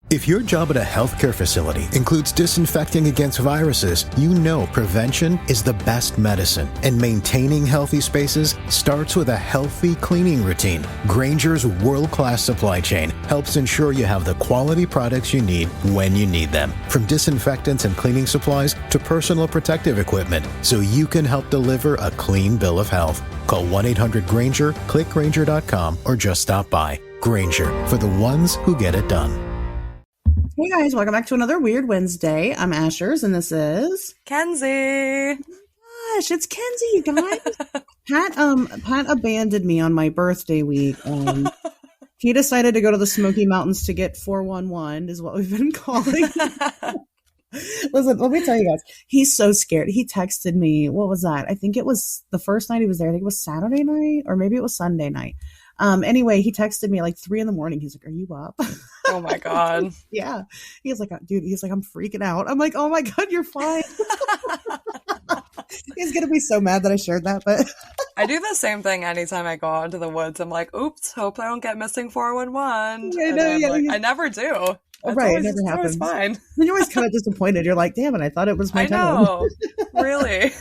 If your job at a healthcare facility includes disinfecting against viruses, you know prevention is the best medicine, and maintaining healthy spaces starts with a healthy cleaning routine. Grainger's world-class supply chain helps ensure you have the quality products you need when you need them, from disinfectants and cleaning supplies to personal protective equipment, so you can help deliver a clean bill of health. Call 1-800-GRAINGER, click Grainger.com, or just stop by. Grainger, for the ones who get it done. Hey guys, welcome back to another Weird Wednesday. I'm Ashers, and this is Kenzie. Gosh, it's Kenzie, you guys. Pat abandoned me on my birthday week. He decided to go to the Smoky Mountains to get 411, is what we've been calling. Listen, let me tell you guys, he's so scared. He texted me, what was that? I think it was the first night he was there. I think it was Saturday night, or maybe it was Sunday night. Anyway, he texted me like 3 a.m. He's like, "Are you up?" Oh my God. Yeah. He's like, dude, I'm freaking out. I'm like, oh my God, you're fine. He's going to be so mad that I shared that, but I do the same thing anytime I go out into the woods. I'm like, oops, hope I don't get missing 411. I know, yeah. I never do. It's right, it never happens. Fine. Then you're always kind of disappointed. You're like, damn it, I thought it was my time. I know, really.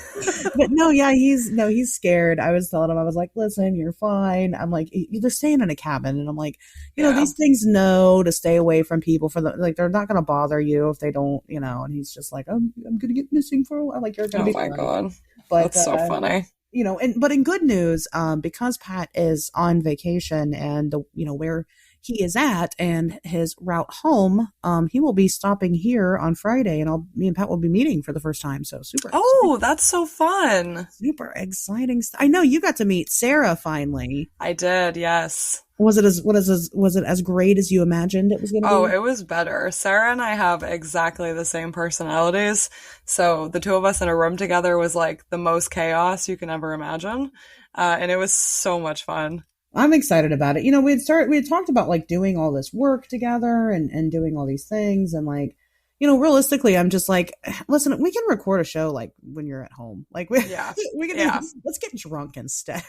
But no, yeah, he's scared. I was telling him, I was like, listen, you're fine. I'm like, they're staying in a cabin, and I'm like, you know, these things know to stay away from people they're not going to bother you if they don't, you know. And he's just like, I'm going to get missing for a while. I'm like, you're going to be fine. Oh my God, but that's so funny. You know, but in good news, because Pat is on vacation and where he is at and his route home, he will be stopping here on Friday, and me and Pat will be meeting for the first time. So super. Oh, that's so fun. Super exciting. I know you got to meet Sarah finally. I did. Yes. Was it as great as you imagined it was going to be? Oh, it was better. Sarah and I have exactly the same personalities. So the two of us in a room together was like the most chaos you can ever imagine. And it was so much fun. I'm excited about it. You know, we had talked about like doing all this work together and doing all these things. And like, you know, realistically, I'm just like, listen, we can record a show like when you're at home. Like we can let's get drunk instead.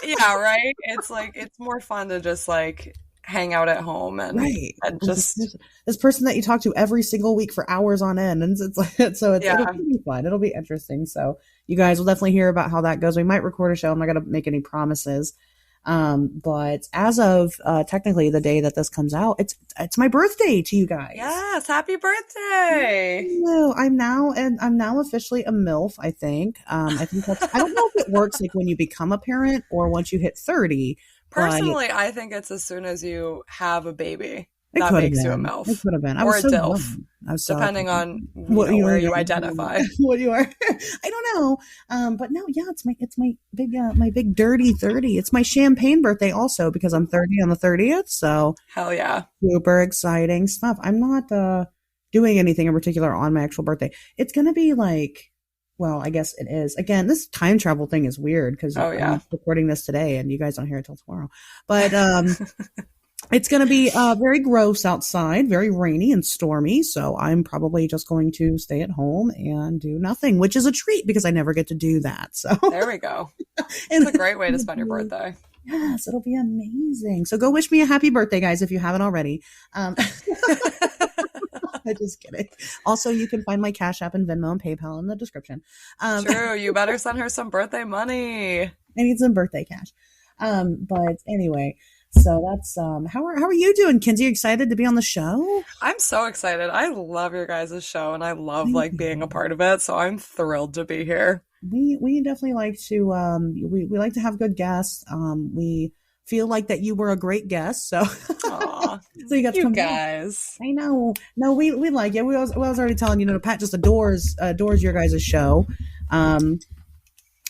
Yeah, right. It's like, it's more fun to just like hang out at home and just this person that you talk to every single week for hours on end. And it's like, it'll be fun. It'll be interesting. So you guys will definitely hear about how that goes. We might record a show. I'm not going to make any promises. But as of technically the day that this comes out, it's my birthday to you guys. Yes, happy birthday! I'm now officially a MILF. I think I don't know if it works like when you become a parent or once you hit 30. Personally, I think it's as soon as you have a baby. That makes you a MILF. It could have been. Or a DILF. Depending on where you identify. What you are. I don't know. But no, yeah, it's my big dirty 30. It's my champagne birthday also because I'm 30 on the 30th. So hell yeah. Super exciting stuff. I'm not doing anything in particular on my actual birthday. It's gonna be like, well, I guess it is. Again, this time travel thing is weird because I'm recording this today and you guys don't hear it till tomorrow. But it's going to be very gross outside, very rainy and stormy. So I'm probably just going to stay at home and do nothing, which is a treat because I never get to do that. So there we go. It's a great way to spend your birthday. Yes, it'll be amazing. So go wish me a happy birthday, guys, if you haven't already. I'm just kidding. Also, you can find my Cash App and Venmo and PayPal in the description. True. You better send her some birthday money. I need some birthday cash. But anyway. So that's how are you doing, Kenzie? Excited to be on the show? I'm so excited. I love your guys' show and I love like being a part of it. So I'm thrilled to be here. We definitely like to we like to have good guests. We feel like that you were a great guest. So Aww, so you got to come guys. Back. I know. No, we like it. I was already telling you, Pat just adores your guys' show.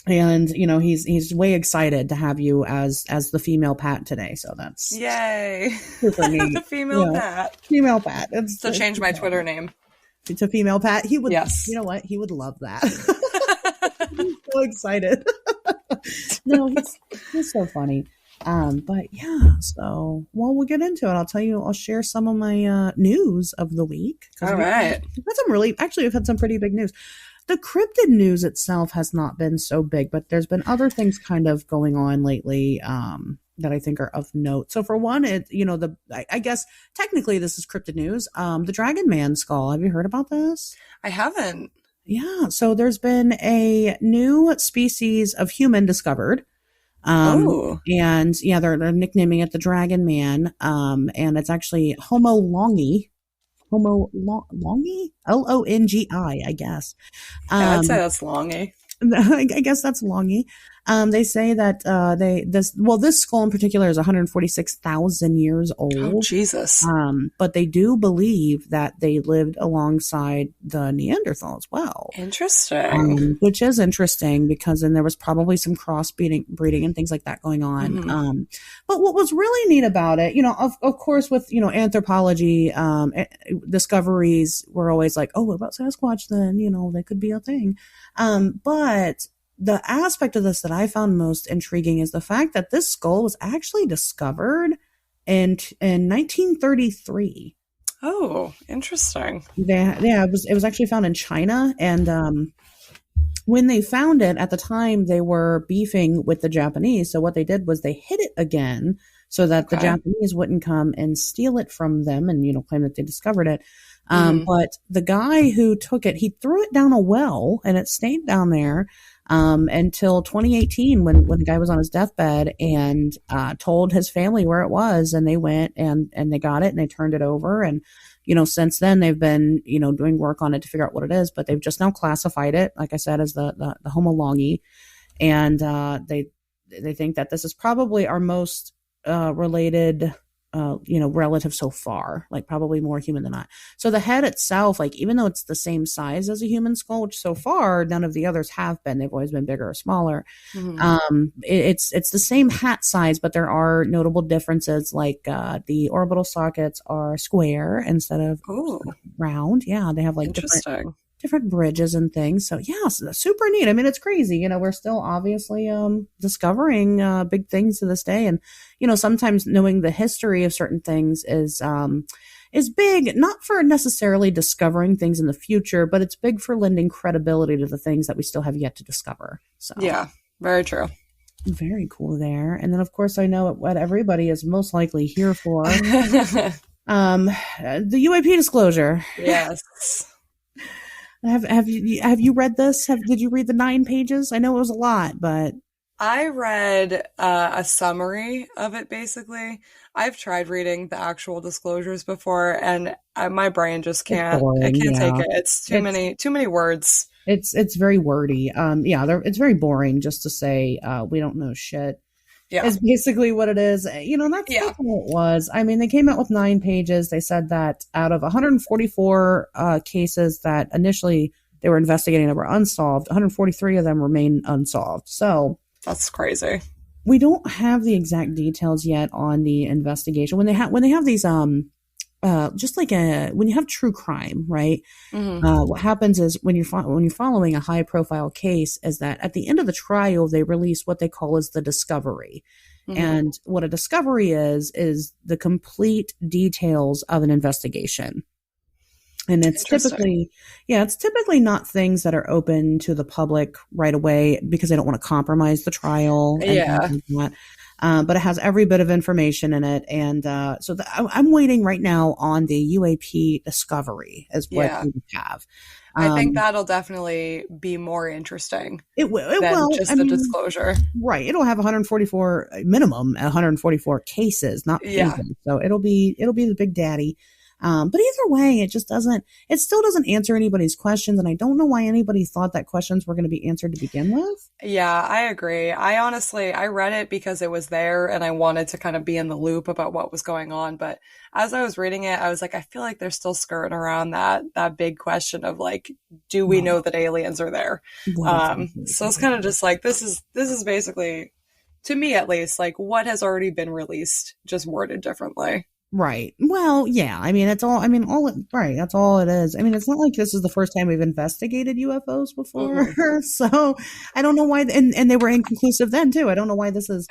And you know he's way excited to have you as the female Pat today, so that's yay super neat. The female Pat. Female Pat. So change my Twitter name to female Pat. He would. Yes. You know what? He would love that. He's so excited. No, he's so funny. But yeah. So we'll get into it. I'll share some of my news of the week. All right. We've had some pretty big news. The cryptid news itself has not been so big, but there's been other things kind of going on lately that I think are of note. So for one, I guess technically this is cryptid news. The Dragon Man skull. Have you heard about this? I haven't. Yeah. So there's been a new species of human discovered. Oh, And yeah, they're nicknaming it the Dragon Man. And it's actually Homo longi. Longi? Longi, I guess. yeah, I'd say that's longy. I guess that's longy. They say that this skull in particular is 146,000 years Oh, old. Jesus. But they do believe that they lived alongside the Neanderthal as well. Interesting. Which is interesting because then there was probably some breeding and things like that going on. Mm-hmm. But what was really neat about it, of course, with, anthropology, discoveries were always like, oh, what about Sasquatch then? They could be a thing. But the aspect of this that I found most intriguing is the fact that this skull was actually discovered in 1933. Oh, interesting. It was actually found in China, and when they found it at the time, they were beefing with the Japanese. So what they did was they hid it again so that the Japanese wouldn't come and steal it from them and claim that they discovered it. But the guy who took it, he threw it down a well, and it stayed down there until 2018 when the guy was on his deathbed and told his family where it was, and they went and they got it and they turned it over. And since then they've been doing work on it to figure out what it is, but they've just now classified it, like I said, as the Homo longi, and they think that this is probably our most related relative so far, like probably more human than not. So the head itself, like even though it's the same size as a human skull, which so far none of the others have been, they've always been bigger or smaller. Mm-hmm. It's the same hat size, but there are notable differences, like the orbital sockets are square instead of round. Yeah, they have like different bridges and things. So yeah, super neat. I mean, it's crazy. We're still obviously discovering big things to this day. And, sometimes knowing the history of certain things is big, not for necessarily discovering things in the future, but it's big for lending credibility to the things that we still have yet to discover. So yeah, very true. Very cool there. And then of course I know what everybody is most likely here for. The UAP disclosure. Yes. Have you read this? Did you read the 9 pages? I know it was a lot, but I read a summary of it. Basically, I've tried reading the actual disclosures before, and my brain just can't. It can't take it. It's too many words. It's very wordy. It's very boring just to say we don't know shit. Yeah, is basically what it is. That's what it was. I mean, they came out with 9 pages. They said that out of 144 cases that initially they were investigating that were unsolved, 143 of them remain unsolved. So that's crazy. We don't have the exact details yet on the investigation. When they have these just like when you have true crime, right? Mm-hmm. What happens is when you're following a high profile case is that at the end of the trial, they release what they call as the discovery. Mm-hmm. And what a discovery is the complete details of an investigation. And it's typically not things that are open to the public right away because they don't want to compromise the trial. Yeah. But it has every bit of information in it. And so I'm waiting right now on the UAP discovery is what we have. I think that'll definitely be more interesting. It will. The disclosure. Right. It'll have 144 cases, not pages. So it'll be the big daddy. But either way, it still doesn't answer anybody's questions. And I don't know why anybody thought that questions were going to be answered to begin with. Yeah, I agree. I read it because it was there and I wanted to kind of be in the loop about what was going on. But as I was reading it, I was like, I feel like they're still skirting around that big question of like, do we know that aliens are there? So it's kind of just like, this is basically, to me at least, like what has already been released, just worded differently. Right. Well, yeah. I mean, that's all it is. I mean, it's not like this is the first time we've investigated UFOs before. Mm-hmm. So I don't know why, and they were inconclusive then too. I don't know why this is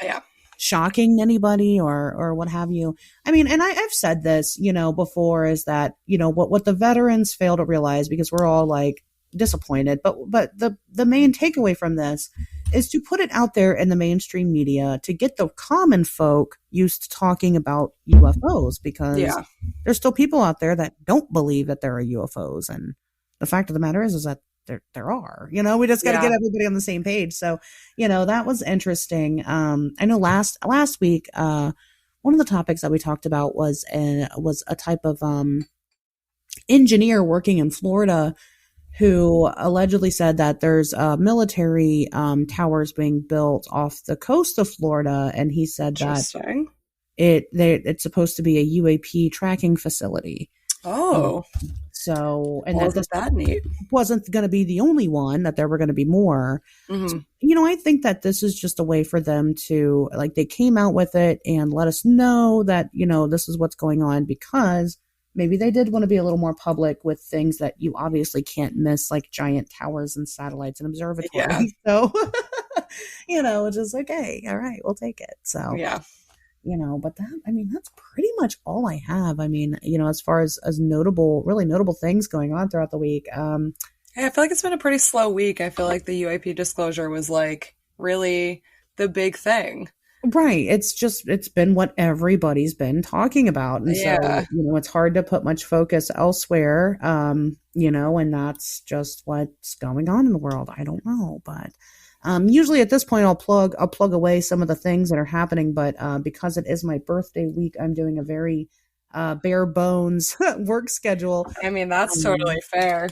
shocking to anybody or what have you. I mean, and I've said this, before is that, what the veterans fail to realize because we're all like disappointed, but the main takeaway from this is to put it out there in the mainstream media to get the common folk used to talking about UFOs, because there's still people out there that don't believe that there are UFOs. And the fact of the matter is that there are, we just got to get everybody on the same page. So, that was interesting. I know last week, one of the topics that we talked about was a type of, engineer working in Florida who allegedly said that there's military towers being built off the coast of Florida, and he said that it's supposed to be a UAP tracking facility. Oh, so and that neat. Wasn't going to be the only one; that there were going to be more. So, I think that this is just a way for them to, like, they came out with it and let us know that this is what's going on, because maybe they did want to be a little more public with things that you obviously can't miss, like giant towers and satellites and observatories. Yeah. So, it's just like, hey, all right, we'll take it. So, but that's pretty much all I have. As far as really notable things going on throughout the week. Hey, I feel like it's been a pretty slow week. I feel like the UAP disclosure was like really the big thing. Right. It's been what everybody's been talking about. And so, it's hard to put much focus elsewhere, and that's just what's going on in the world. I don't know, but usually at this point I'll plug away some of the things that are happening, but because it is my birthday week, I'm doing a very bare bones work schedule. That's totally fair.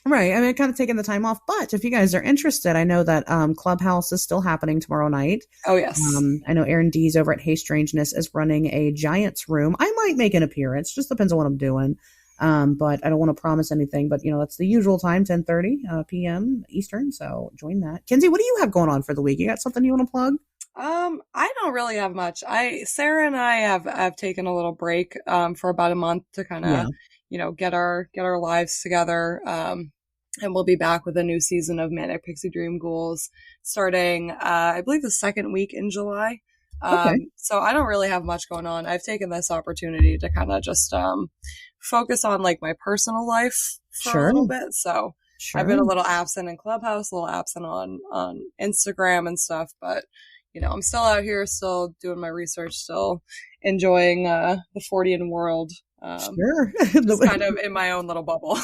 Right. Kind of taking the time off. But if you guys are interested, I know that Clubhouse is still happening tomorrow night. Oh, yes. I know Aaron Dees over at Hey Strangeness is running a Giants room. I might make an appearance. Just depends on what I'm doing. But I don't want to promise anything. But, that's the usual time, 10:30 p.m. Eastern. So join that. Kenzie, what do you have going on for the week? You got something you want to plug? I don't really have much. Sarah and I have taken a little break for about a month to kind of, get our lives together. And we'll be back with a new season of Manic Pixie Dream Ghouls starting, I believe, the second week in July. So I don't really have much going on. I've taken this opportunity to kind of just focus on like my personal life for a little bit. So I've been a little absent in Clubhouse, a little absent on Instagram and stuff. But, I'm still out here, still doing my research, still enjoying the Fortean world. Just kind of in my own little bubble.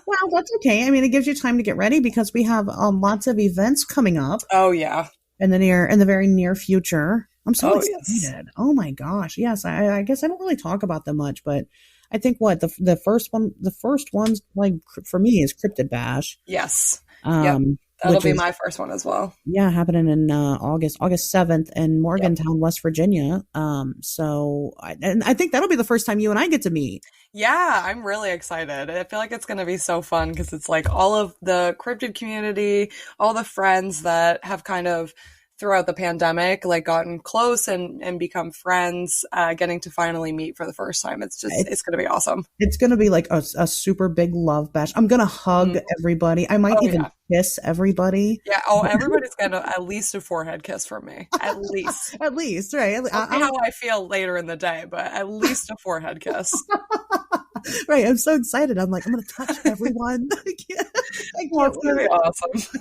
Well, that's okay. It gives you time to get ready, because we have lots of events coming up. Oh yeah, in the very near future. I'm so excited. Yes. Oh my gosh, yes. I guess I don't really talk about them much, but I think the first one's like for me is Cryptid Bash. Yes. That'll be my first one as well. Yeah, happening in August 7th in Morgantown, West Virginia. So I think that'll be the first time you and I get to meet. Yeah, I'm really excited. I feel like it's going to be so fun, because it's like all of the cryptid community, all the friends that have kind of throughout the pandemic, like gotten close and become friends, getting to finally meet for the first time. It's going to be awesome. It's going to be like a super big love bash. I'm going to hug everybody. I might even kiss everybody. Yeah. Oh, everybody's going to at least a forehead kiss from me. At least. At least, right. I'll see how I feel later in the day, but at least a forehead kiss. Right. I'm so excited. I'm like, I'm going to touch everyone. It's going to be awesome.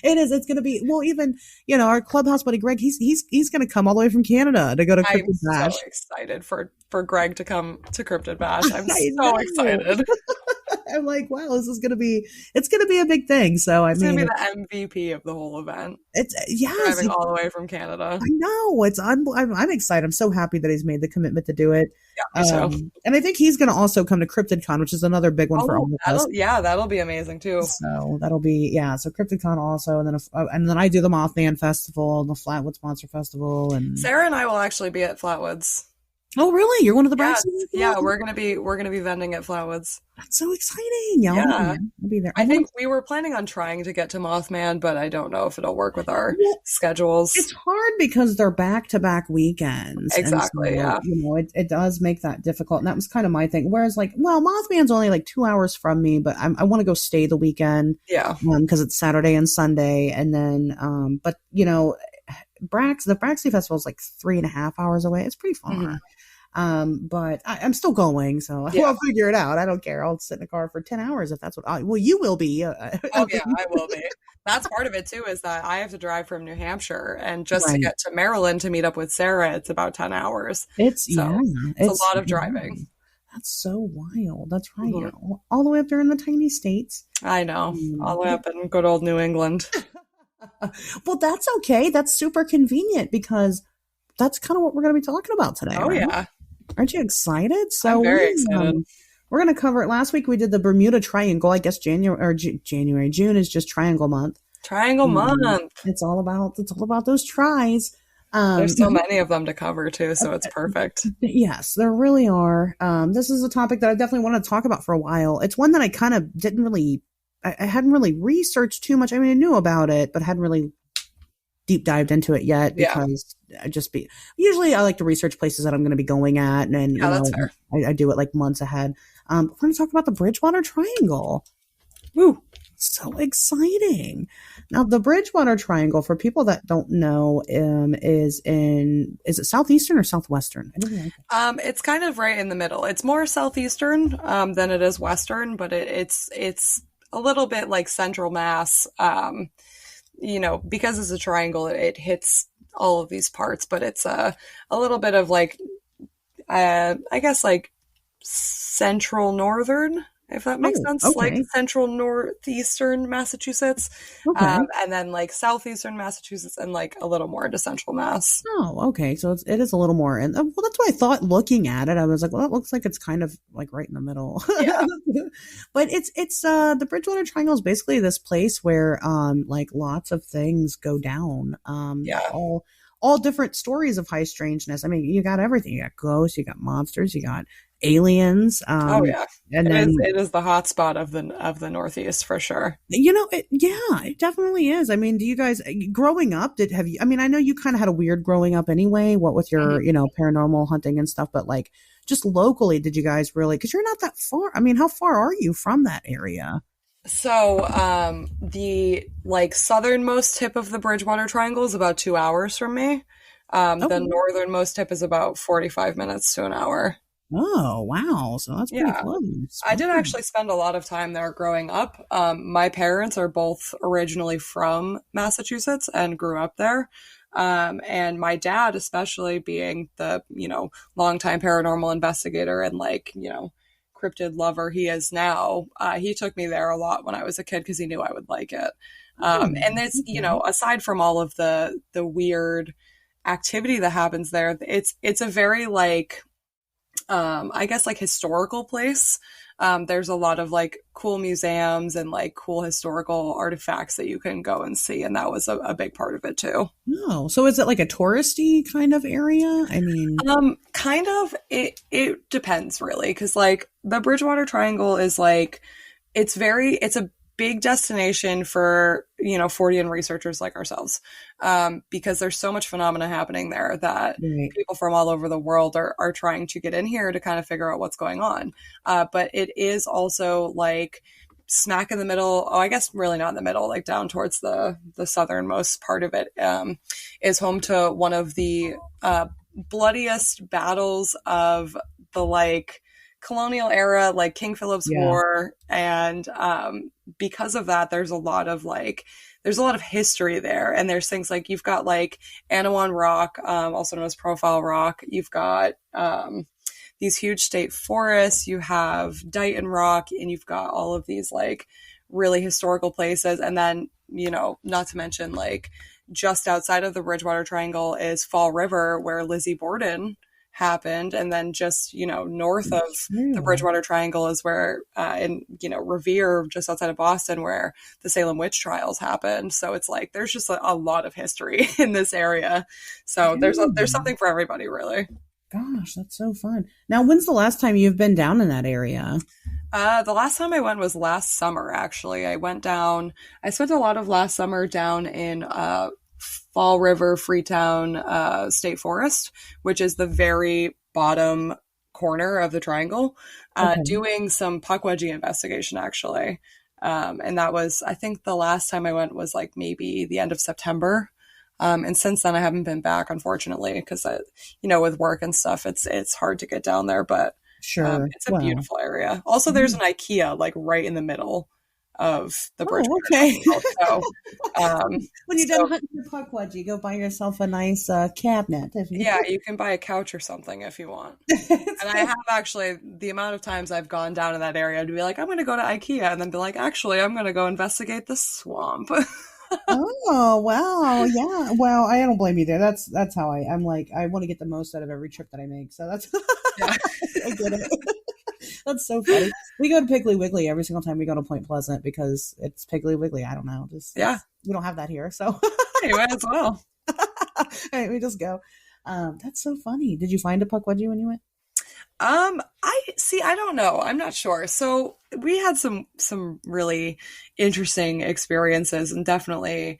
It is. It's going to be, well, even, our Clubhouse buddy, Greg, he's going to come all the way from Canada to go to Cryptid Bash. I'm so excited for Greg to come to Cryptid Bash. I'm so excited. I'm like, wow, it's going to be a big thing. So it's going to be the MVP of the whole event. Driving all the way from Canada. I know. I'm excited. I'm so happy that he's made the commitment to do it. Yeah, me too. And I think he's going to also come to CryptidCon, which is another big one for all of us. Yeah, that'll be amazing too. So that'll be, so CryptidCon also, and then I do the Mothman Festival and the Flatwoods Monster Festival, and Sarah and I will actually be at Flatwoods. Oh, really? You're one of the Braxton? Yeah, we're gonna be vending at Flatwoods. That's so exciting! Yeah, I'll be there. I think we were planning on trying to get to Mothman, but I don't know if it'll work with our schedules. It's hard because they're back-to-back weekends. Exactly. So, it does make that difficult, and that was kind of my thing. Whereas, Mothman's only like 2 hours from me, but I want to go stay the weekend. Yeah. Because it's Saturday and Sunday, and then, the Braxy Festival is like 3.5 hours away. It's pretty far. Mm-hmm. But I'm still going, so Yeah. I'll figure it out. I don't care. I'll sit in a car for 10 hours if that's what well, you will be. Oh yeah, I will be. That's part of it too, is that I have to drive from New Hampshire, and just to Right. get to Maryland to meet up with Sarah, it's about 10 hours. Yeah, So it's a lot of driving. that's so wild. That's right. Mhm. You're all the way up there in the tiny states. I know. All the way Mm. up in good old New England. Well, that's okay. That's super convenient because that's kind of what we're going to be talking about today, Oh right? yeah. Aren't you excited? I'm So very excited. we're going to cover it. Last week we did the Bermuda Triangle. I guess June is just Triangle Month. Triangle month. It's all about those tries. There's so many of them to cover too, so it's perfect. Yes, there really are. This is a topic that I definitely wanted to talk about for a while. It's one that I kind of I hadn't really researched too much. I mean, I knew about it, but hadn't really deep dived into it yet because usually I like to research places that I'm going to be going at, and that's fair. I do it like months ahead. We're going to talk about the Bridgewater Triangle. Woo. So exciting. Now, the Bridgewater Triangle, for people that don't know, is it southeastern or southwestern? I don't know. It's kind of right in the middle. It's more southeastern than it is western, but it's a little bit like central Mass. Because it's a triangle, it hits all of these parts, but it's a little bit of like, I guess like central northern, if that makes sense, okay. like central northeastern Massachusetts, Okay. and then like southeastern Massachusetts, and like a little more into central Mass. Oh, okay. So it is a little more, and well, that's what I thought. Looking at it, I was like, well, that looks like it's kind of like right in the middle. Yeah. But it's the Bridgewater Triangle is basically this place where like lots of things go down. All different stories of high strangeness. I mean, you got everything. You got ghosts, you got monsters, you got aliens. Oh yeah, and it is the hot spot of the Northeast for sure. It definitely is. I mean, do you guys growing up? I mean, I know you kind of had a weird growing up anyway. What with your paranormal hunting and stuff, but like just locally, did you guys really? Because you're not that far. I mean, how far are you from that area? So, the like southernmost tip of the Bridgewater Triangle is about 2 hours from me. The northernmost tip is about 45 minutes to an hour. Oh, wow. So that's pretty close. I did actually spend a lot of time there growing up. My parents are both originally from Massachusetts and grew up there. And my dad, especially being the, longtime paranormal investigator and cryptid lover he is now, he took me there a lot when I was a kid because he knew I would like it. And there's, aside from all of the weird activity that happens there, it's a very I guess historical place. There's a lot of cool museums and cool historical artifacts that you can go and see, and that was a big part of it too. Oh, so is it like a touristy kind of area? I mean, kind of. It depends really, because the Bridgewater Triangle is it's a big destination for Fortean researchers like ourselves, because there's so much phenomena happening there that people from all over the world are trying to get in here to kind of figure out what's going on. But it is also smack in the middle. Oh, I guess really not in the middle, down towards the southernmost part of it, is home to one of the bloodiest battles of the colonial era, King Philip's War, and because of that, there's a lot of history there, and there's things you've got Anawan Rock, also known as Profile Rock. You've got these huge state forests. You have Dighton Rock, and you've got all of these really historical places, and then not to mention just outside of the Bridgewater Triangle is Fall River, where Lizzie Borden happened, and then just north of the Bridgewater Triangle is where in Revere, just outside of Boston, where the Salem witch trials happened. So it's there's just a lot of history in this area, so there's something for everybody, really. Gosh, that's so fun. Now, when's the last time you've been down in that area? The last time I went was last summer, actually. I spent a lot of last summer down in Fall River, Freetown State Forest, which is the very bottom corner of the triangle, doing some puckwudgie investigation, actually. And that was, I think the last time I went was maybe the end of September. And since then I haven't been back, unfortunately, because with work and stuff, it's hard to get down there, but Sure. it's a Well. beautiful area. Also, there's an IKEA like right in the middle of the Oh, Bridgewater okay. Triangle. When you're done So hunting your puckwudgie, go buy yourself a nice cabinet. If you. yeah, you can buy a couch or something if you want. And I have actually, the amount of times I've gone down to that area to be like, I'm going to go to IKEA, and then be like, actually, I'm going to go investigate the swamp. Oh, wow. Yeah. Well, I don't blame you there. That's how I'm like, I want to get the most out of every trip that I make. So that's Yeah. I get it. That's so funny. We go to Piggly Wiggly every single time we go to Point Pleasant because it's Piggly Wiggly. I don't know. Yeah. We don't have that here. So You might as well. all right, we just go. That's so funny. Did you find a puckwudgie when you went? I don't know. I'm not sure. So we had some really interesting experiences, and definitely,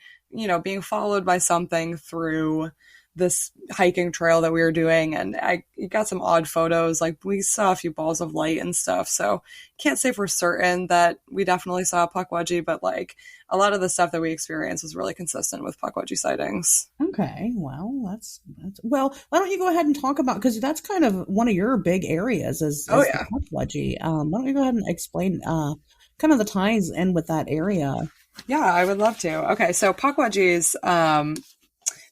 being followed by something through this hiking trail that we were doing, and I got some odd photos. Like, we saw a few balls of light and stuff. So can't say for certain that we definitely saw a puckwudgie, but like a lot of the stuff that we experienced was really consistent with puckwudgie sightings. Okay, well, that's well. Why don't you go ahead and talk about, because that's kind of one of your big areas Oh is the yeah. puckwudgie. Why don't you go ahead and explain kind of the ties in with that area? Yeah, I would love to. Okay, so puckwudgies,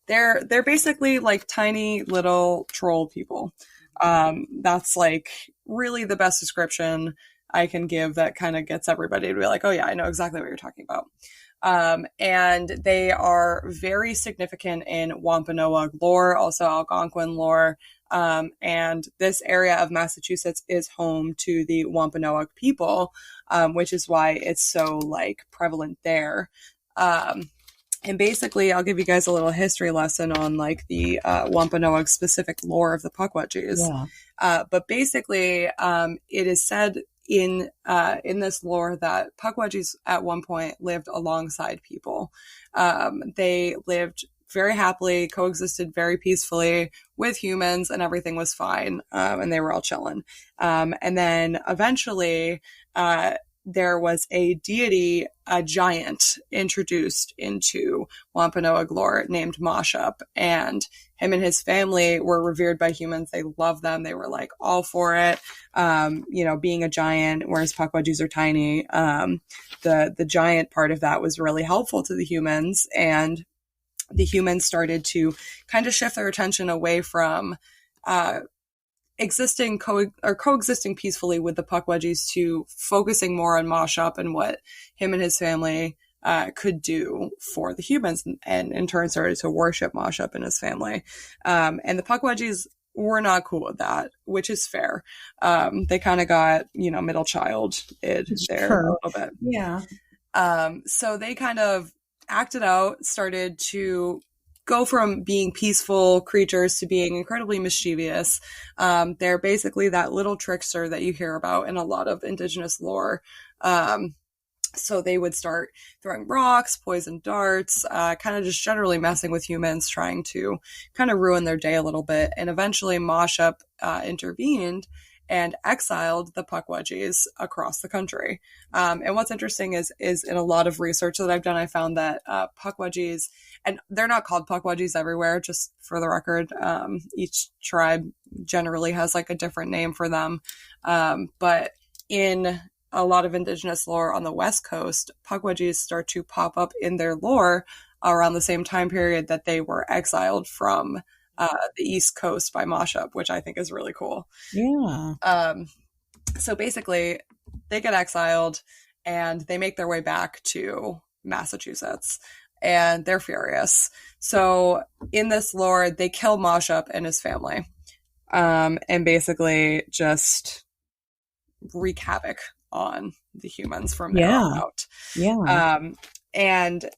they're basically like tiny little troll people. That's like really the best description I can give that kind of gets everybody to be like, oh yeah, I know exactly what you're talking about. And they are very significant in Wampanoag lore, also Algonquin lore. And this area of Massachusetts is home to the Wampanoag people, which is why it's so like prevalent there. And basically, I'll give you guys a little history lesson on like the Wampanoag specific lore of the puckwudgies. Yeah. But basically, it is said in this lore that puckwudgies at one point lived alongside people. They lived very happily, coexisted very peacefully with humans, and everything was fine. And they were all chilling. And then eventually, there was a deity, a giant, introduced into Wampanoag lore named Moshup, and him and his family were revered by humans. They loved them. They were like all for it. Being a giant, whereas puckwudgies are tiny. The giant part of that was really helpful to the humans, and the humans started to kind of shift their attention away from coexisting peacefully with the puckwudgies to focusing more on Moshup and what him and his family could do for the humans, and in turn started to worship Moshup and his family. And the puckwudgies were not cool with that, which is fair. They kind of got, middle child there Sure. a little bit. Yeah. So they kind of acted out, started to go from being peaceful creatures to being incredibly mischievous. They're basically that little trickster that you hear about in a lot of indigenous lore. So they would start throwing rocks, poison darts, kind of just generally messing with humans, trying to kind of ruin their day a little bit. And eventually Moshup intervened and exiled the puckwudgies across the country. And what's interesting is in a lot of research that I've done, I found that puckwudgies, and they're not called puckwudgies everywhere, just for the record. Each tribe generally has like a different name for them. But in a lot of indigenous lore on the West Coast, puckwudgies start to pop up in their lore around the same time period that they were exiled from the East Coast by Moshup, which I think is really cool. Yeah. So basically, they get exiled and they make their way back to Massachusetts, and they're furious. So in this lore, they kill Moshup and his family, and basically just wreak havoc on the humans from there on out. Yeah. And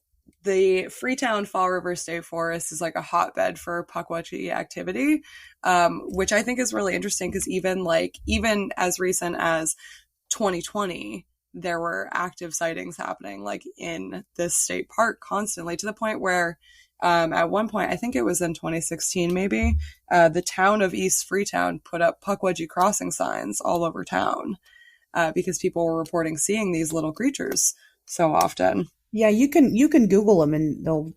the Freetown Fall River State Forest is like a hotbed for puckwudgie activity, which I think is really interesting because even as recent as 2020, there were active sightings happening like in this state park constantly, to the point where at one point, I think it was in 2016 maybe, the town of East Freetown put up puckwudgie crossing signs all over town because people were reporting seeing these little creatures so often. Yeah, you can Google them and they'll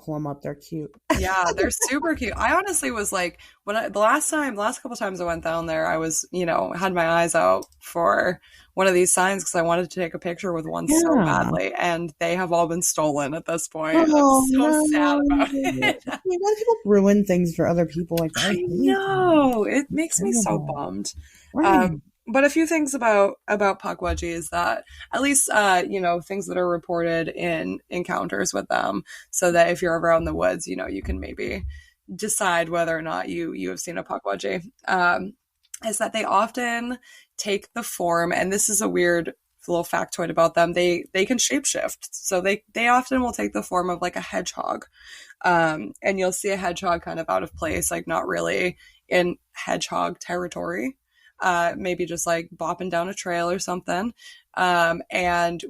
pull them up. They're cute. Yeah, they're super cute. I honestly was like, the last couple times I went down there, I was, had my eyes out for one of these signs because I wanted to take a picture with one so Yeah. badly, and they have all been stolen at this point. I'm Oh so no. sad about it. Why do people ruin things for other people like that? I I hate that. know. It It's makes me so terrible. bummed. Right. But a few things about Pukwudgie is that at least things that are reported in encounters with them, so that if you're ever out in the woods, you can maybe decide whether or not you have seen a Pukwudgie. Is that they often take the form, and this is a weird little factoid about them. They can shapeshift, so they often will take the form of like a hedgehog, and you'll see a hedgehog kind of out of place, like not really in hedgehog territory, maybe just like bopping down a trail or something. And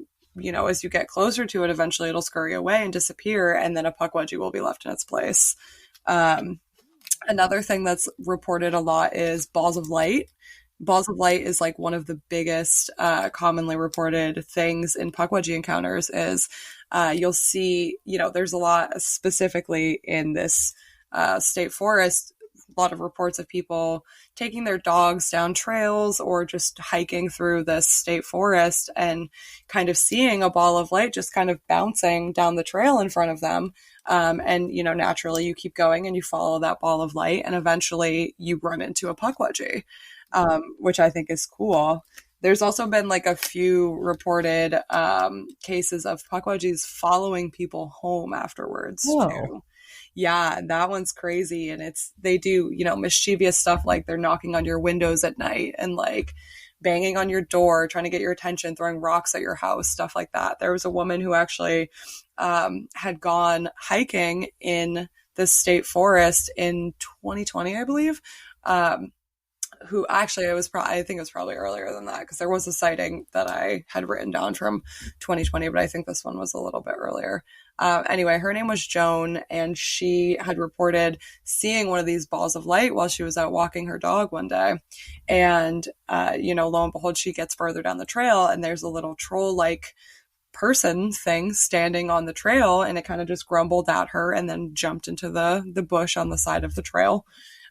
as you get closer to it, eventually it'll scurry away and disappear, and then a Pukwudgie will be left in its place. Um, Another thing that's reported a lot is balls of light. Balls of light is like one of the biggest commonly reported things in Pukwudgie encounters. Is you'll see, there's a lot specifically in this state forest, a lot of reports of people taking their dogs down trails or just hiking through this state forest and kind of seeing a ball of light just kind of bouncing down the trail in front of them. And naturally you keep going and you follow that ball of light, and eventually you run into a Pukwudgie, which I think is cool. There's also been like a few reported cases of Pukwudgies following people home afterwards Whoa. too. Yeah, that one's crazy. And they do, mischievous stuff like they're knocking on your windows at night and like banging on your door, trying to get your attention, throwing rocks at your house, stuff like that. There was a woman who actually had gone hiking in the state forest in 2020, I believe. Who actually I think it was probably earlier than that, because there was a sighting that I had written down from 2020, but I think this one was a little bit earlier. Anyway, her name was Joan, and she had reported seeing one of these balls of light while she was out walking her dog one day. And, lo and behold, she gets further down the trail, and there's a little troll-like person thing standing on the trail, and it kind of just grumbled at her and then jumped into the bush on the side of the trail.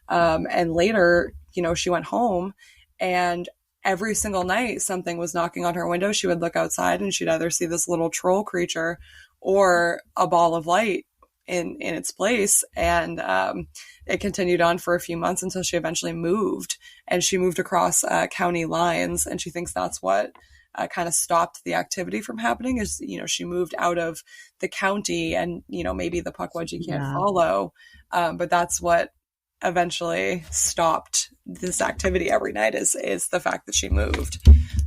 And later, she went home, and every single night something was knocking on her window. She would look outside and she'd either see this little troll creature or a ball of light in its place. And it continued on for a few months until she eventually moved, and she moved across county lines. And she thinks that's what kind of stopped the activity from happening, is, she moved out of the county, and, maybe the Pukwudgie can't follow. But that's what eventually stopped this activity every night, is the fact that she moved.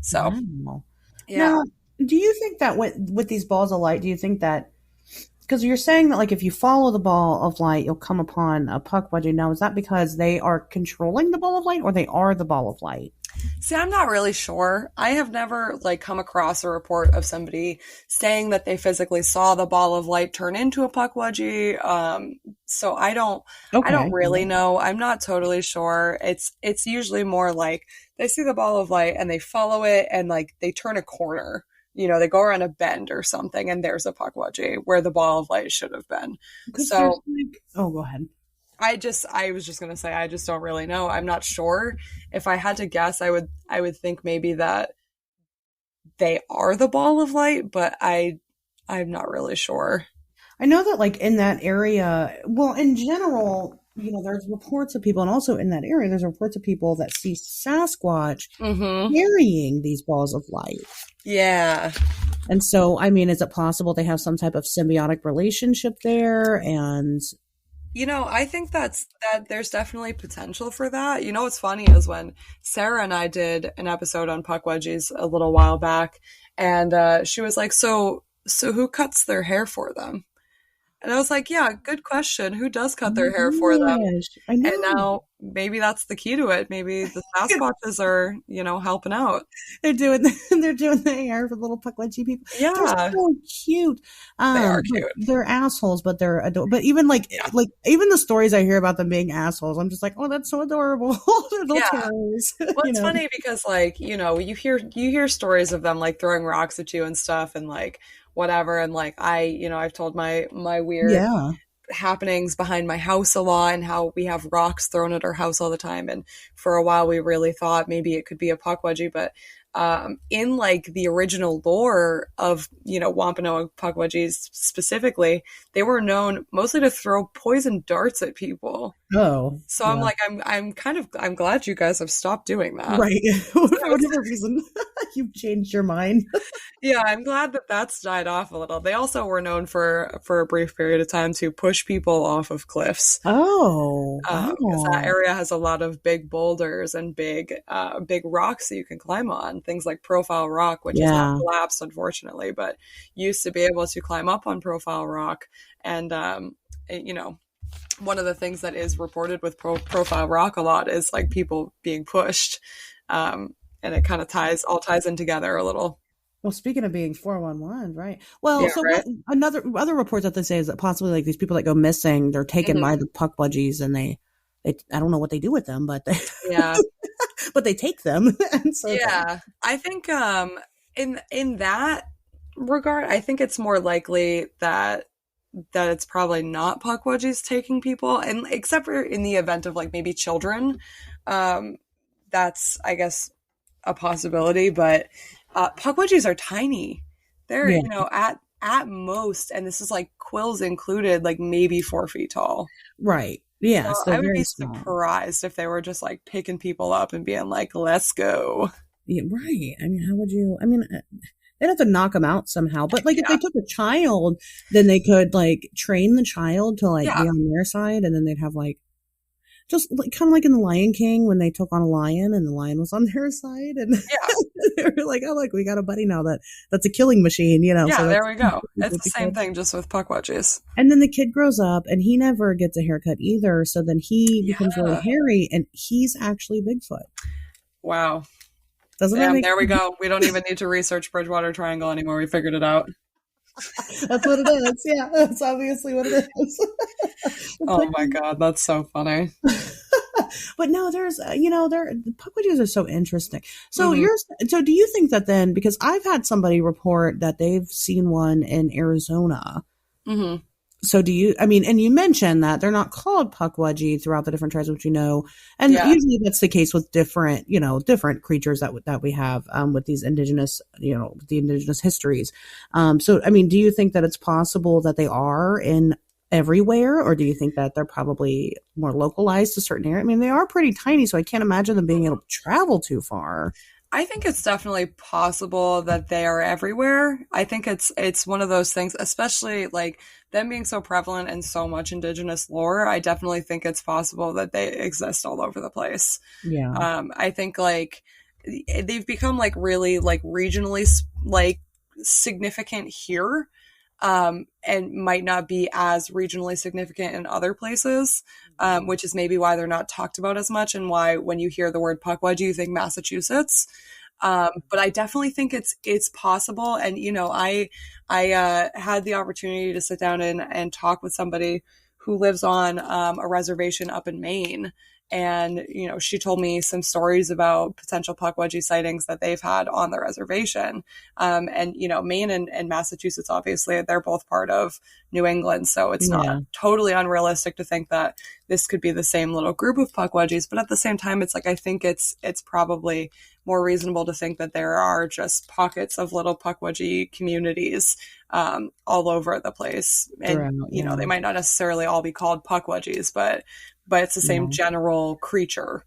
So, Wow. yeah. Now, do you think that with these balls of light, do you think that, because you're saying that like if you follow the ball of light, you'll come upon a Pukwudgie. Now, is that because they are controlling the ball of light, or they are the ball of light? See, I'm not really sure. I have never come across a report of somebody saying that they physically saw the ball of light turn into a Pukwudgie. So I don't really know. I'm not totally sure. It's usually more like they see the ball of light and they follow it, and like they turn a corner. They go around a bend or something, and there's a Pukwudgie where the ball of light should have been. So, go ahead. I was just going to say, I just don't really know. I'm not sure. If I had to guess, I would think maybe that they are the ball of light, but I'm not really sure. I know that like in that area, well, in general, there's reports of people, and also in that area, there's reports of people that see Sasquatch carrying these balls of light. Yeah. And so, I mean, is it possible they have some type of symbiotic relationship there? And I think that there's definitely potential for that. What's funny is when Sarah and I did an episode on Pukwudgies a little while back, and she was like, so who cuts their hair for them? And I was like, yeah, good question. Who does cut their hair for them? I know. And now maybe that's the key to it. Maybe the Sasquatches are, helping out. They're doing the hair for little Pukwudgie people. Yeah. They're so cute. They are cute. They're assholes, but they're adorable. But even like even the stories I hear about them being assholes, I'm just like, oh, that's so adorable. They're little terrors. Well, it's funny because you hear stories of them like throwing rocks at you and stuff, and like whatever. And like, I've told my weird Yeah. happenings behind my house a lot and how we have rocks thrown at our house all the time. And for a while we really thought maybe it could be a pukwudgie, but in like the original lore of, Wampanoag pukwudgies specifically, they were known mostly to throw poison darts at people. Oh, So I'm yeah. like, I'm glad you guys have stopped doing that. Right. For whatever reason, you've changed your mind. Yeah, I'm glad that that's died off a little. They also were known for a brief period of time to push people off of cliffs. Oh, Because that wow. area has a lot of big boulders and big rocks that you can climb on. Things like Profile Rock, which is now Yeah. collapsed, unfortunately, but used to be able to climb up on Profile Rock. And, one of the things that is reported with Profile Rock a lot is like people being pushed. And it kind of ties in together a little. Well, speaking of being 411, right? Well, Yeah, so right? other reports that they say is that possibly like these people that go missing, they're taken by Mhm. the pukwudgies and they I don't know what they do with them, but they Yeah. but they take them. And so it's like, Yeah. I think in that regard, I think it's more likely that it's probably not pukwudgies taking people, and except for in the event of like maybe children. That's, I guess, a possibility, but pukwudgies are tiny. They're, yeah, at most, and this is like quills included, like maybe 4 feet tall. right. So Yeah, so I would very be small. surprised if they were just like picking people up and being like, let's go. Yeah, right. I mean, how would you? I mean, they'd have to knock them out somehow. But like, if Yeah. they took a child, then they could like train the child to like be Yeah. on their side, and then they'd have like just like kind of like in the Lion King when they took on a lion and the lion was on their side, and Yeah. they were like, "Oh, look, we got a buddy now that's a killing machine," you know. Yeah, So there that's we go. It's with the the same kid. thing, just with pukwudgies. And then the kid grows up and he never gets a haircut either. So then he becomes really Yeah. hairy, and he's actually Bigfoot. Wow. Doesn't that Damn, make there we go. We don't even need to research Bridgewater Triangle anymore. We figured it out. That's what it is. Yeah, that's obviously what it is. It's Oh like, my God, that's so funny. but no, there's the pukwudgies are so interesting. So Mhm. so do you think that then, because I've had somebody report that they've seen one in Arizona. Mhm. So do you, I mean, and you mentioned that they're not called pukwudgie throughout the different tribes, which and Yeah. usually that's the case with different creatures that we have, with these indigenous, the indigenous histories. So, I mean, do you think that it's possible that they are in everywhere, or do you think that they're probably more localized to certain areas? I mean, they are pretty tiny, so I can't imagine them being able to travel too far. I think it's definitely possible that they are everywhere. I think it's one of those things, especially like them being so prevalent and so much indigenous lore. I definitely think it's possible that they exist all over the place. Yeah. I think like they've become like really like regionally like significant here, and might not be as regionally significant in other places, which is maybe why they're not talked about as much, and why when you hear the word pukwudgie, you think Massachusetts. But I definitely think it's possible, and I had the opportunity to sit down and talk with somebody who lives on a reservation up in Maine. And, she told me some stories about potential pukwudgie sightings that they've had on the reservation. And, Maine and Massachusetts, obviously, they're both part of New England. So it's Yeah. not totally unrealistic to think that this could be the same little group of pukwudgies. But at the same time, it's like, I think it's probably more reasonable to think that there are just pockets of little pukwudgie communities all over the place. And, Throughout, yeah. they might not necessarily all be called pukwudgies, but it's the same Yeah. general creature,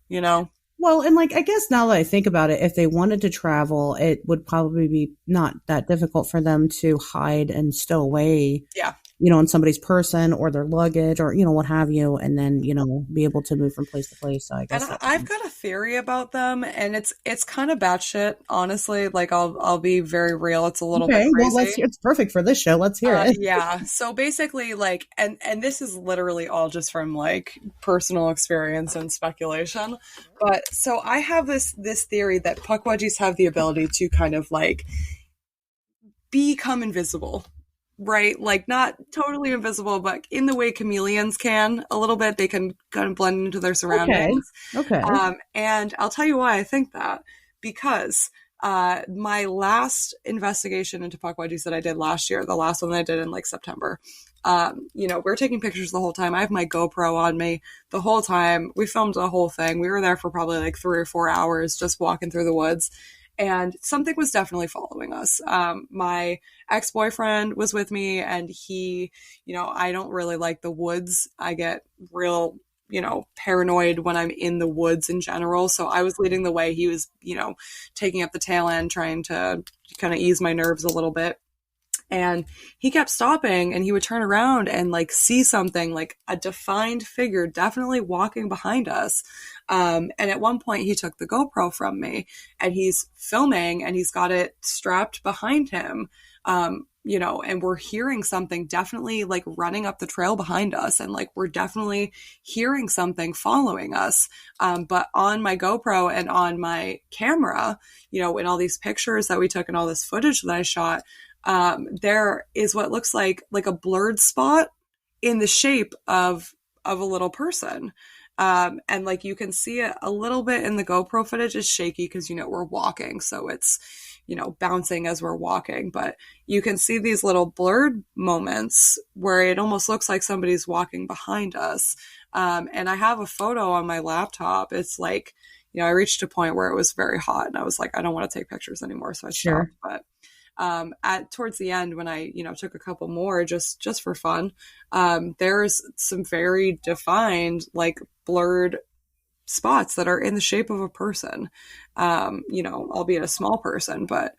Well, and like, I guess now that I think about it, if they wanted to travel, it would probably be not that difficult for them to hide and stow away, Yeah. On somebody's person or their luggage or, what have you, and then, be able to move from place to place. So I And guess that's I've got a theory about them, and it's kind of batshit, honestly. Like I'll be very real. It's a little bit okay. Well, crazy. it's perfect for this show. Let's hear it. Yeah. So basically, like, and this is literally all just from like personal experience and speculation. But so I have this theory that pukwudgies have the ability to kind of like become invisible. Right? Like not totally invisible, but in the way chameleons can a little bit. They can kind of blend into their surroundings. Okay. And I'll tell you why I think that. Because My last investigation into puckwudgies that I did last year, the last one that I did in like September, we're taking pictures the whole time. I have my GoPro on me the whole time. We filmed the whole thing. We were there for probably like 3 or 4 hours just walking through the woods. And something was definitely following us. My ex-boyfriend was with me, and he, I don't really like the woods. I get real, paranoid when I'm in the woods in general. So I was leading the way. He was, taking up the tail end, trying to kind of ease my nerves a little bit. And he kept stopping, and he would turn around and like see something, like a defined figure definitely walking behind us. And at one point he took the GoPro from me, and he's filming, and he's got it strapped behind him. And we're hearing something definitely like running up the trail behind us, and like we're definitely hearing something following us. But on my GoPro and on my camera, in all these pictures that we took and all this footage that I shot, there is what looks like a blurred spot in the shape of a little person. And like you can see it a little bit in the GoPro footage. It's shaky because, we're walking. So it's, bouncing as we're walking. But you can see these little blurred moments where it almost looks like somebody's walking behind us. And I have a photo on my laptop. It's like, I reached a point where it was very hot, and I was like, I don't want to take pictures anymore. So I stopped. But towards the end, when I, took a couple more just for fun, there's some very defined, like blurred spots that are in the shape of a person, albeit a small person, but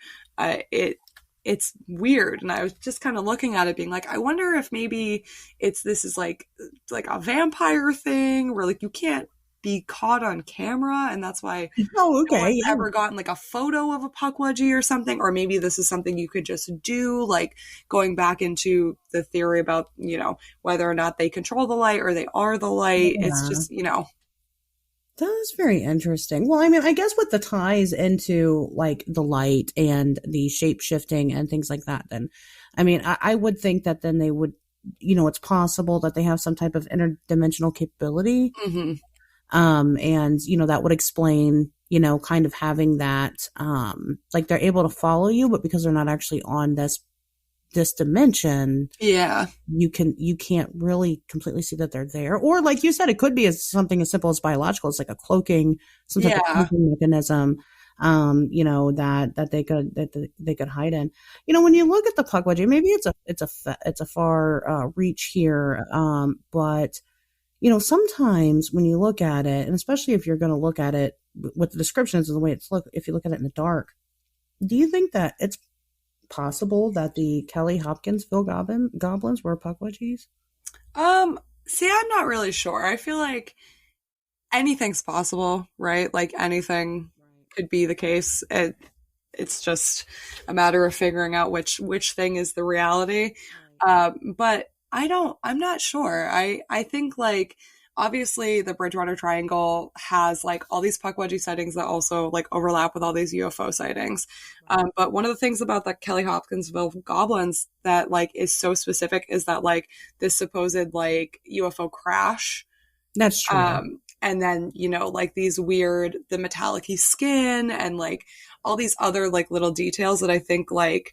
it's weird. And I was just kind of looking at it being like, I wonder if maybe this is like a vampire thing where like you can't be caught on camera, and that's why no one's ever gotten like a photo of a puckwudgie or something. Or maybe this is something you could just do, like going back into the theory about whether or not they control the light or they are the light. It's just that is very interesting. Well, I mean, I guess with the ties into like the light and the shape shifting and things like that, then I mean, I would think that then they would, it's possible that they have some type of interdimensional capability. Mm-hmm. And, that would explain, kind of having that, like they're able to follow you, but because they're not actually on this dimension, you can't really completely see that they're there. Or like you said, it could be something as simple as biological. It's like a cloaking, some type of cloaking mechanism, that they could hide in. When you look at the puckwudgie, maybe it's a far reach here, but sometimes when you look at it, and especially if you're going to look at it with the descriptions and the way if you look at it in the dark, do you think that it's possible that the Kelly Hopkinsville goblins were puckwudgies? See, I'm not really sure. I feel like anything's possible, right? Like anything could be the case. It's just a matter of figuring out which thing is the reality. But I'm not sure. I think like obviously the Bridgewater Triangle has like all these puckwudgie sightings that also like overlap with all these UFO sightings. But one of the things about the Kelly Hopkinsville goblins that like is so specific is that like this supposed like UFO crash. That's true. And then, like these weird, the metallic-y skin and like all these other like little details that I think like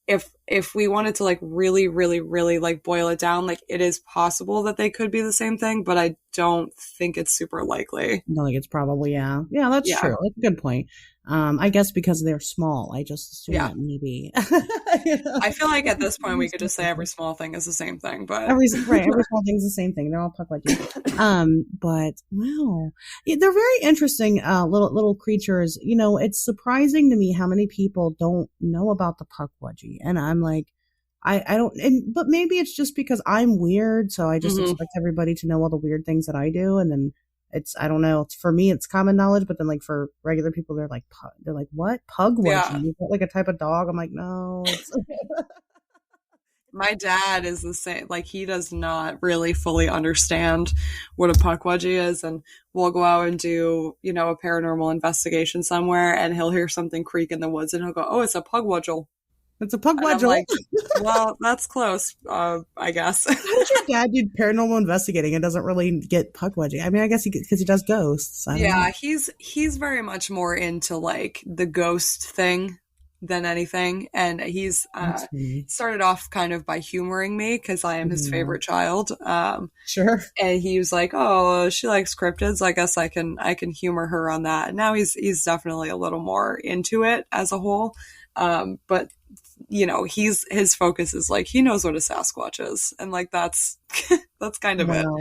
if we wanted to like really, really, really like boil it down, like it is possible that they could be the same thing, but I don't think it's super likely. I think it's probably, yeah, that's true. That's a good point. I guess because they're small, I just assume that maybe. I feel like at this point we could just say every small thing is the same thing, but every small thing's the same thing. They're all puckwudgie. But wow, they're very interesting little creatures. It's surprising to me how many people don't know about the puckwudgie, and I'm like, I don't. But maybe it's just because I'm weird, so I just expect everybody to know all the weird things that I do, and then. I don't know. For me, it's common knowledge, but then like for regular people, they're like, what? Pugwudgie? Yeah. Is that like a type of dog? I'm like, no. My dad is the same. Like he does not really fully understand what a puckwudgie is, and we'll go out and do, a paranormal investigation somewhere, and he'll hear something creak in the woods, and he'll go, "Oh, it's a pugwudgie." It's a And I'm pugwudgel. like, well, that's close, I guess. How does your dad do paranormal investigating and doesn't really get pugwudgie? I mean, I guess because he does ghosts. I don't know. Yeah, he's very much more into like the ghost thing than anything, and he's That's funny. started off kind of by humoring me because I am his Yeah, favorite child. sure. And he was like, "Oh, she likes cryptids. I guess I can humor her on that." And now he's definitely a little more into it as a whole. But his focus is like he knows what a Sasquatch is, and like that's that's kind of it. Wow.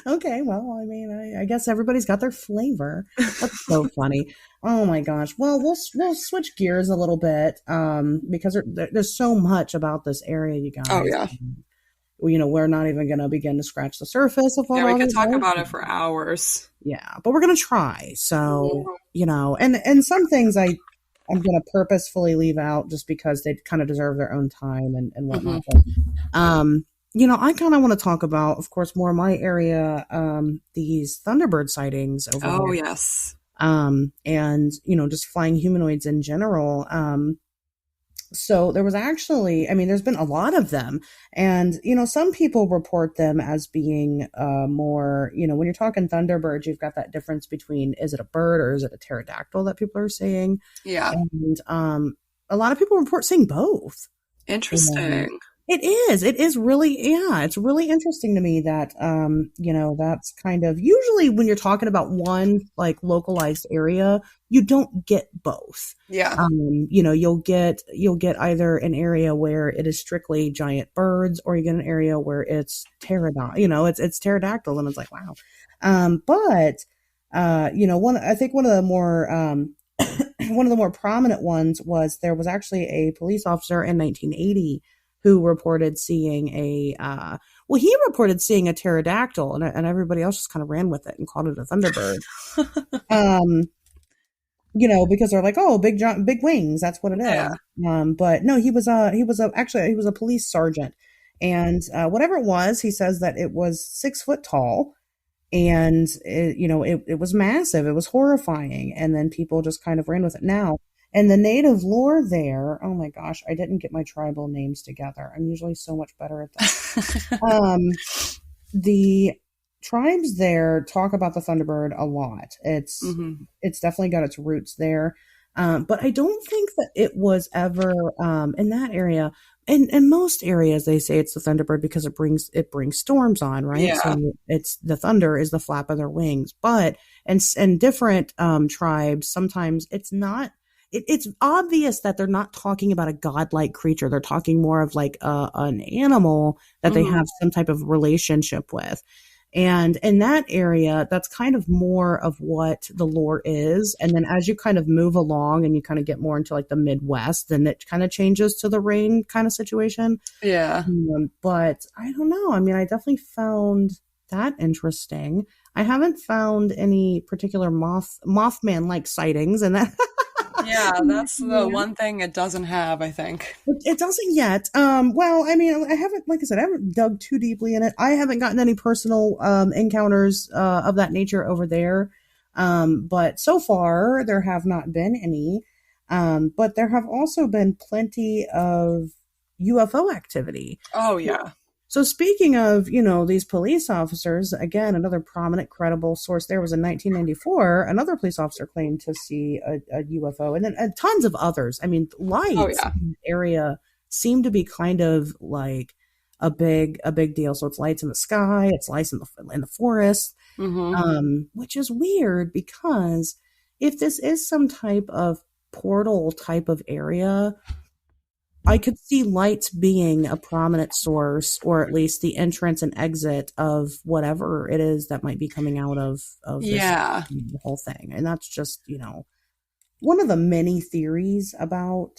Okay, well, I mean, I guess everybody's got their flavor. That's so funny. Oh my gosh. Well, we'll switch gears a little bit, because there's so much about this area, you Oh guys. yeah, We're not even going to begin to scratch the surface of what yeah, we all could these talk are. about it for hours. Yeah, but we're going to try. So, and some things I'm going to purposefully leave out just because they kind of deserve their own time and Hmm. whatnot. But, I kind of want to talk about, of course, more my area, these Thunderbird sightings over Oh here. yes. And, just flying humanoids in general. So there was actually, I mean, there's been a lot of them. And, some people report them as being more, when you're talking Thunderbirds, you've got that difference between is it a bird or is it a pterodactyl that people are saying? Yeah. And a lot of people report seeing both. And Interesting. it is really, yeah, it's really interesting to me that, that's kind of usually when you're talking about one like localized area, you don't get both. Yeah. You'll get either an area where it is strictly giant birds, or you get an area where it's pterodactyl, it's pterodactyl, and it's like, wow. But I think one of the more, one of the more prominent ones was there was actually a police officer in 1980 who reported seeing he reported seeing a pterodactyl, and everybody else just kind of ran with it and called it a thunderbird. um, because they're like, oh, big wings, that's what it Yeah. is. But no, he was a police sergeant, and whatever it was, he says that it was 6 foot tall, and it was massive, it was horrifying, and then people just kind of ran with it. Now, and the native lore there, oh my gosh, I didn't get my tribal names together. I'm usually so much better at that. The tribes there talk about the thunderbird a lot. Hmm. It's definitely got its roots there. But I don't think that it was ever in that area. In most areas, they say it's the thunderbird because it brings storms on, right? Yeah. So it's the thunder is the flap of their wings. But and different tribes, sometimes it's not. It's obvious that they're not talking about a godlike creature. They're talking more of like an animal that they Hmm. have some type of relationship with. And in that area, that's kind of more of what the lore is. And then as you kind of move along and you kind of get more into like the Midwest, then it kind of changes to the rain kind of situation. Yeah. But I don't know. I mean, I definitely found that interesting. I haven't found any particular Mothman like sightings, and that Yeah, that's the one thing it doesn't have, I think. it doesn't yet. Well, I mean, I haven't, like I said, I haven't dug too deeply in it. I haven't gotten any personal encounters of that nature over there. But so far, there have not been any. But there have also been plenty of UFO activity. Oh yeah. So speaking of, these police officers, again, another prominent, credible source there was in 1994. Another police officer claimed to see a UFO, and then tons of others. I mean, Oh lights yeah. in the area seem to be kind of like a big deal. So it's lights in the sky, it's lights in the forest, Hmm. which is weird because if this is some type of portal type of area, I could see lights being a prominent source, or at least the entrance and exit of whatever it is that might be coming out of this Yeah. whole thing. And that's just, one of the many theories about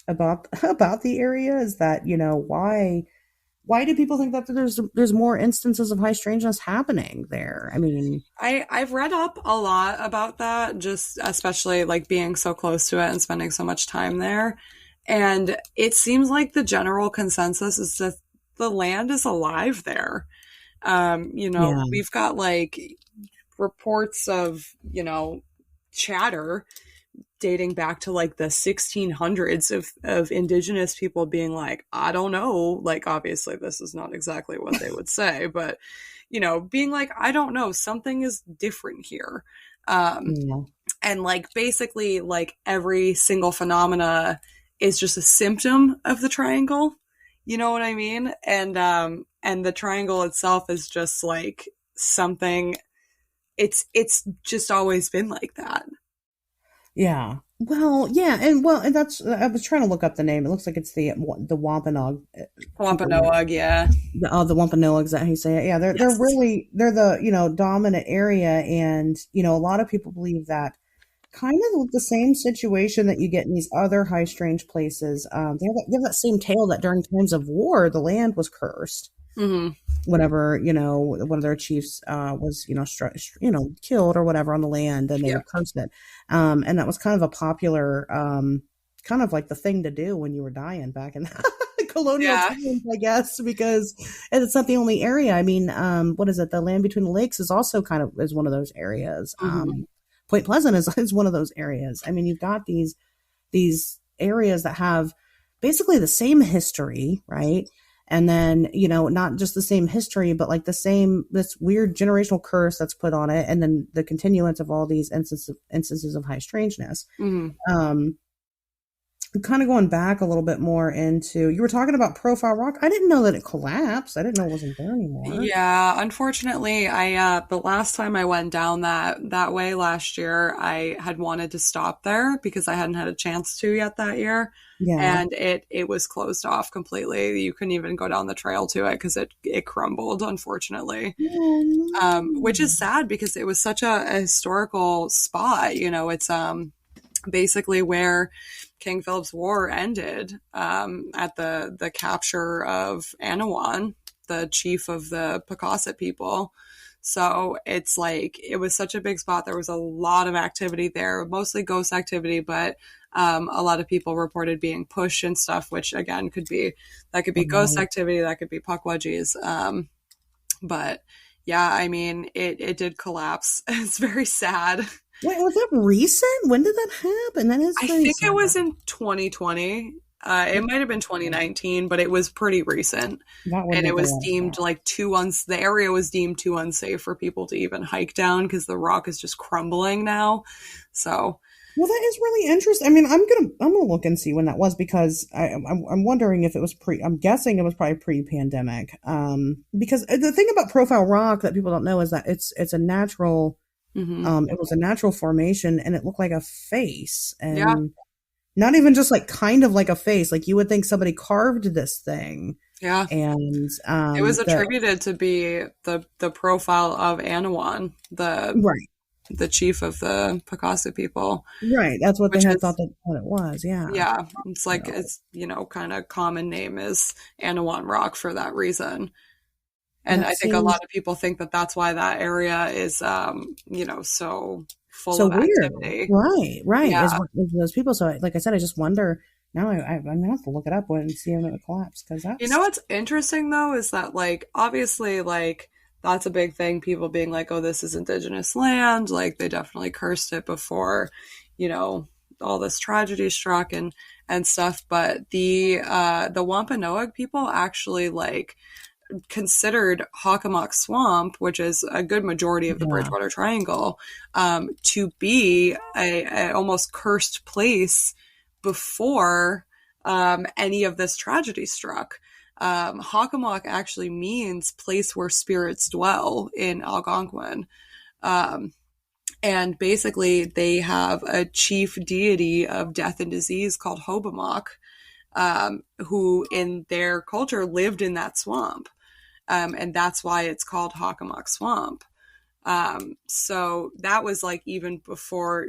about the area is that, why do people think that there's more instances of high strangeness happening there? I mean, I've read up a lot about that, just especially like being so close to it and spending so much time there. And it seems like the general consensus is that the land is alive there. yeah, We've got like reports of, chatter dating back to like the 1600s of indigenous people being like, I don't know, like obviously this is not exactly what they would say, but being like, I don't know, something is different here. Yeah. And like basically like every single phenomena is just a symptom of the triangle. You know what I mean? And the triangle itself is just like something, it's just always been like that. Yeah. Well, yeah, and that's I was trying to look up the name. It looks like it's the Wampanoag people. Wampanoag, yeah. The Wampanoags, is that how you say it? Yeah, they're Yes. really they're the dominant area, and a lot of people believe that kind of the same situation that you get in these other high strange places. They have that same tale that during times of war, the land was cursed. Mm-hmm. Whenever one of their chiefs was killed or whatever on the land, and they Yeah. would curse it, and that was kind of a popular kind of like the thing to do when you were dying back in colonial Yeah. times, I guess, because it's not the only area. I mean, what is it? The land between the lakes is also kind of is one of those areas. Mm-hmm. Point Pleasant is one of those areas. I mean, you've got these areas that have basically the same history, right? And then, not just the same history, but like this weird generational curse that's put on it. And then the continuance of all these instances of high strangeness. Mm-hmm. Kind of going back a little bit more into, you were talking about Profile Rock. I didn't know that it collapsed. I didn't know it wasn't there anymore. Yeah, unfortunately, I the last time I went down that way last year, I had wanted to stop there because I hadn't had a chance to yet that year. Yeah. And it was closed off completely. You couldn't even go down the trail to it because it crumbled, unfortunately. Oh, no. Which is sad because it was such a historical spot. It's basically where King Philip's War ended, at the capture of Anawan, the chief of the Pecosset people. So it's like, it was such a big spot. There was a lot of activity there, mostly ghost activity, but a lot of people reported being pushed and stuff, which again could be ghost activity, that could be puckwudgies. But yeah, I mean, it did collapse. It's very sad. Wait, was that recent? When did that happen? That is I very think sad. it was in 2020. It might have been 2019, but it was pretty recent. And it was deemed like the area was deemed too unsafe for people to even hike down because the rock is just crumbling now. So, well, that is really interesting. I mean, I'm gonna look and see when that was, because I'm wondering if it was I'm guessing it was probably pre-pandemic. Because the thing about Profile Rock that people don't know is that it's a natural. mm-hmm. It was a natural formation, and it looked like a face, and Yeah. not even just like kind of like a face. Like you would think somebody carved this thing. Yeah. And it was attributed to be the profile of Anawan, the chief of the Pecosset people. Right. That's what they had thought that it was. Yeah. Yeah. It's like, it's, kind of common name is Anawan Rock for that reason. And I think a lot of people think that that's why that area is, so full of weird. activity. Right. Yeah. Is those people. So like I said, I just wonder now. I'm gonna have to look it up and see when it collapsed, because that's. What's interesting though is that like obviously like that's a big thing. People being like, oh, this is indigenous land. Like they definitely cursed it before, all this tragedy struck and stuff. But the Wampanoag people actually like considered Hockomock Swamp, which is a good majority of the Bridgewater Triangle, to be a almost cursed place before any of this tragedy struck. Hockomock actually means place where spirits dwell in Algonquin. And basically they have a chief deity of death and disease called Hobomok, who in their culture lived in that swamp. And that's why it's called Hockomock Swamp. So that was like even before,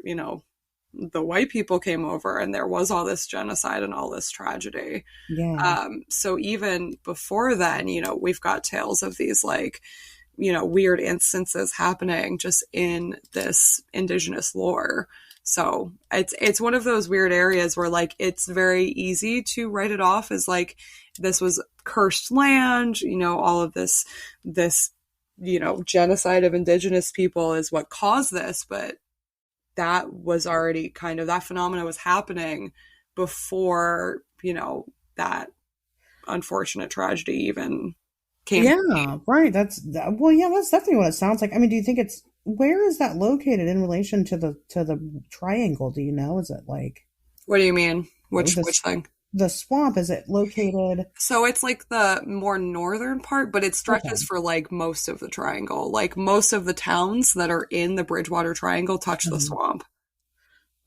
the white people came over and there was all this genocide and all this tragedy. Yeah. So even before then, we've got tales of these like, weird instances happening just in this indigenous lore. So it's one of those weird areas where like it's very easy to write it off as like this was cursed land, all of this genocide of indigenous people is what caused this, but that was already kind of, that phenomena was happening before, that unfortunate tragedy even came. Yeah, right. Well, yeah, that's definitely what it sounds like. I mean, do you think where is that located in relation to the triangle? Do you know? Is it like What do you mean? Which the thing? the swamp? Is it located? So it's like the more northern part, but it stretches Okay. for like most of the triangle. Like most of the towns that are in the Bridgewater Triangle touch the Mhm. swamp.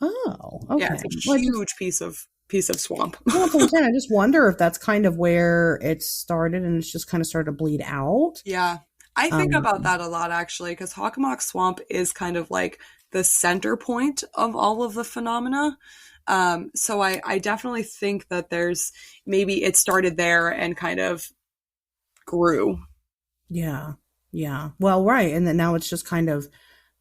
Oh, Yeah, okay. it's a Well, I just huge piece of swamp. well, that's what I'm saying. I just wonder if that's kind of where it started, and it's just kind of started to bleed out. Yeah. I think Um, about that a lot actually, because Hockomock Swamp is kind of like the center point of all of the phenomena. So I definitely think that there's maybe it started there and kind of grew. yeah, yeah. Well, right, and then now it's just kind of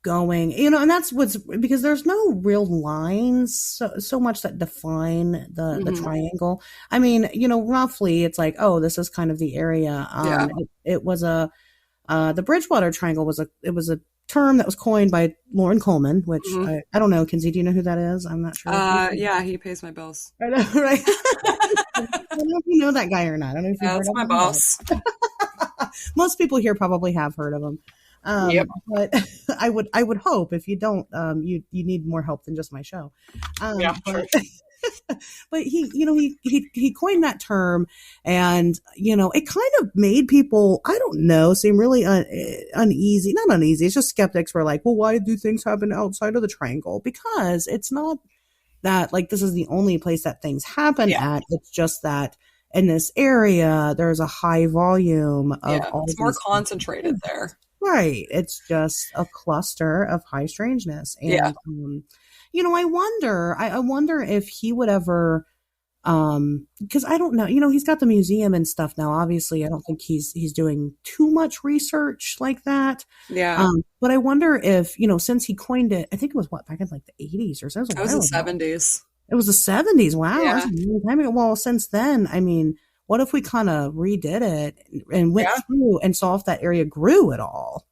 going, and that's what's because there's no real lines so much that define the Hmm. triangle. I mean, roughly it's like, oh, this is kind of the area. Yeah. It was the Bridgewater Triangle was a term that was coined by Lauren Coleman, which Hmm. I don't know. Kinsey, do you know who that is? I'm not sure if you. Yeah, he pays my bills. I know, right? I don't know if you know that guy or not. I don't know if you've Yeah, heard that's of my him, boss. most people here probably have heard of him. Yep. But I would hope if you don't, you need more help than just my show. Yeah, But true. but he coined that term, and it kind of made people, I don't know, seem really uneasy. Not uneasy. It's just skeptics were like, well, why do things happen outside of the triangle? Because it's not that like this is the only place that things happen Yeah. at. It's just that in this area there's a high volume of Yeah. all It's more these concentrated there. right. It's just a cluster of high strangeness. Yeah. And I wonder if he would ever because I don't know, he's got the museum and stuff now. Obviously, I don't think he's doing too much research like that. Yeah. But I wonder if, since he coined it, I think it was what, back in like the 80s or so, it was a That was the while ago. 70s. It was the 70s. Wow, that's Yeah. a long time ago. Well, since then, I mean, what if we kind of redid it and went Yeah. through and saw if that area grew at all?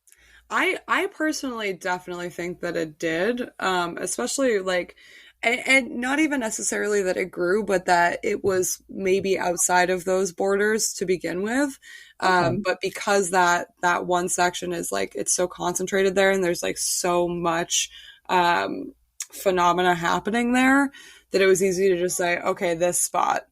I personally definitely think that it did, especially like, and not even necessarily that it grew, but that it was maybe outside of those borders to begin with. Okay. But because that one section is like it's so concentrated there, and there's like so much phenomena happening there, that it was easy to just say, okay, this spot.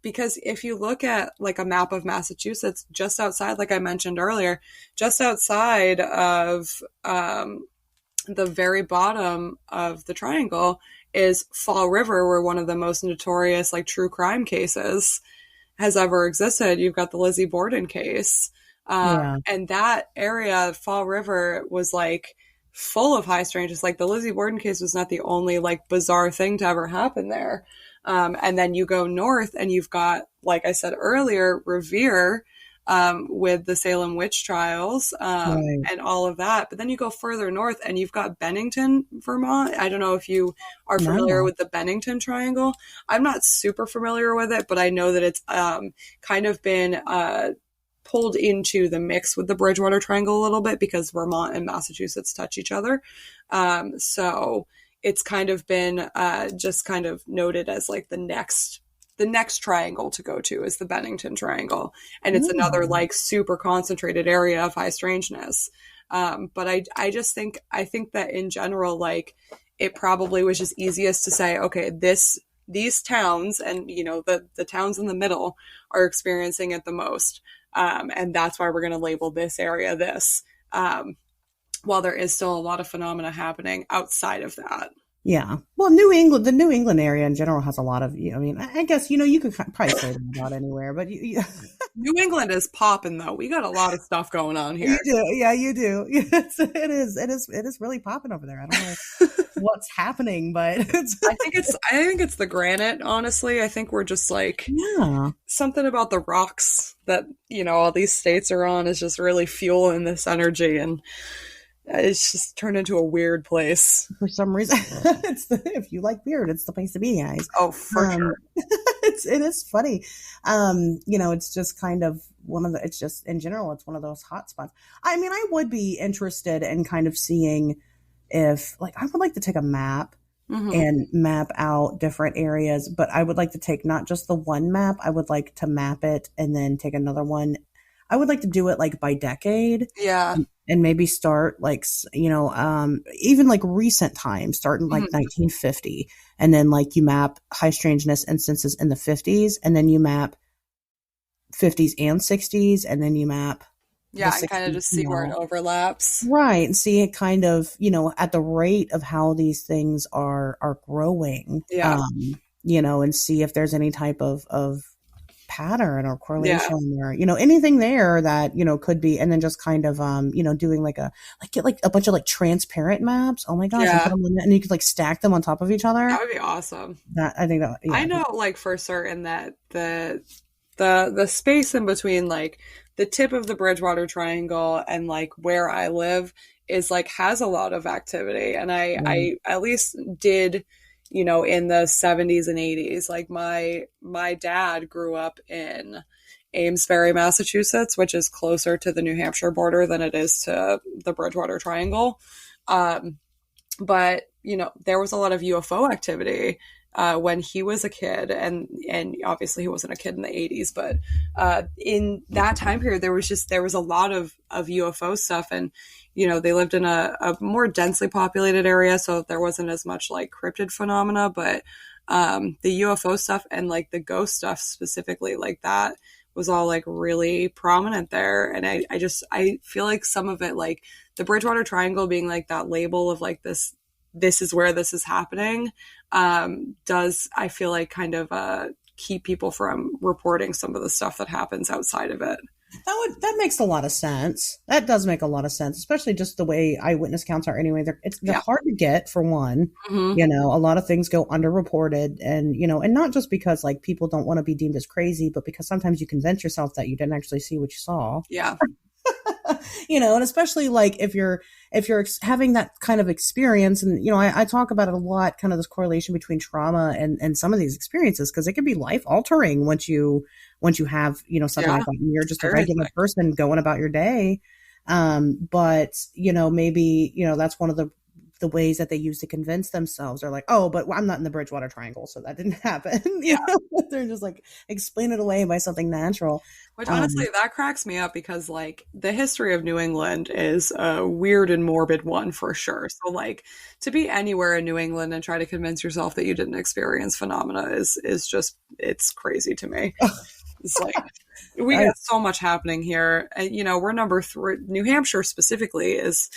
Because if you look at like a map of Massachusetts, just outside, like I mentioned earlier, just outside of the very bottom of the triangle is Fall River, where one of the most notorious like true crime cases has ever existed. You've got the Lizzie Borden case. Yeah. And that area, Fall River, was like full of high strangeness. Like the Lizzie Borden case was not the only like bizarre thing to ever happen there. And then you go north and you've got, like I said earlier, Revere, with the Salem witch trials, Right. and all of that. But then you go further north and you've got Bennington, Vermont. I don't know if you are familiar No. with the Bennington Triangle. I'm not super familiar with it, but I know that it's kind of been pulled into the mix with the Bridgewater Triangle a little bit because Vermont and Massachusetts touch each other. So it's kind of been just kind of noted as like the next triangle to go to is the Bennington Triangle. And it's another No. like super concentrated area of high strangeness. But I think that in general, like it probably was just easiest to say, okay, these towns and the towns in the middle are experiencing it the most. And that's why we're going to label this area this. While there is still a lot of phenomena happening outside of that. Yeah. Well, the New England area in general has a lot of, I mean, I guess, you could probably say that about anywhere, but New England is popping though. We got a lot of stuff going on you here. do. Yeah, you do. Yes, it is really popping over there. I don't know what's happening, but I think it's the granite, honestly. I think we're just like yeah. something about the rocks that, all these states are on is just really fueling this energy, and it's just turned into a weird place. For some reason, if you like beard, it's the place to be, guys. Oh, for sure. It is funny. It's just kind of it's just in general, it's one of those hot spots. I mean, I would be interested in kind of seeing, if like I would like to take a map Hmm. and map out different areas, but I would like to take not just the one map. I would like to map it and then take another one. I would like to do it like by decade Yeah. and maybe start like, even like recent times, start in like Mhm. 1950. And then like you map high strangeness instances in the 50s, and then you map 50s and 60s, and then you map the Yeah, and kind of 60s just see where it overlaps. right, and see it kind of, at the rate of how these things are growing, Yeah. and see if there's any type of pattern or Yeah. correlation or, anything there that, could be, and then just kind of, doing like get like a bunch of like transparent maps. Oh my gosh, and put Yeah. them in and you could like stack them on top of each That other. would be awesome. That I think that, I yeah. know like for certain that the space in between like the tip of the Bridgewater Triangle and like where I live is like has a lot of activity. And I at least did, in the 70s and 80s. Like my dad grew up in Amesbury, Massachusetts, which is closer to the New Hampshire border than it is to the Bridgewater Triangle. Um, but there was a lot of UFO activity when he was a kid, and obviously he wasn't a kid in the 80s, but in that time period there was a lot of UFO stuff, and they lived in a more densely populated area, so there wasn't as much like cryptid phenomena, but the UFO stuff and like the ghost stuff specifically, like that was all like really prominent there. And I feel like some of it, like the Bridgewater Triangle being like that label of like this is where this is happening, does I feel like kind of keep people from reporting some of the stuff that happens outside of it. That makes a lot of sense. That does make a lot of sense, especially just the way eyewitness counts are anyway. They're Yeah. hard to get for one. Hmm. A lot of things go underreported, and and not just because like people don't want to be deemed as crazy, but because sometimes you convince yourself that you didn't actually see what you saw. Yeah. And especially like if you're having that kind of experience, and I talk about it a lot, kind of this correlation between trauma and some of these experiences, because it can be life altering once you have something Yeah. like that, and you're just a regular Seriously. person going about your day. But maybe that's one of the ways that they use to convince themselves. They're like, oh, but I'm not in the Bridgewater Triangle, so that didn't happen. Yeah. They're just like explain it away by something natural. Which honestly, that cracks me up because like the history of New England is a weird and morbid one for sure. So like to be anywhere in New England and try to convince yourself that you didn't experience phenomena is just it's crazy to me. It's like we I, got so much happening here. And, we're number 3. New Hampshire specifically is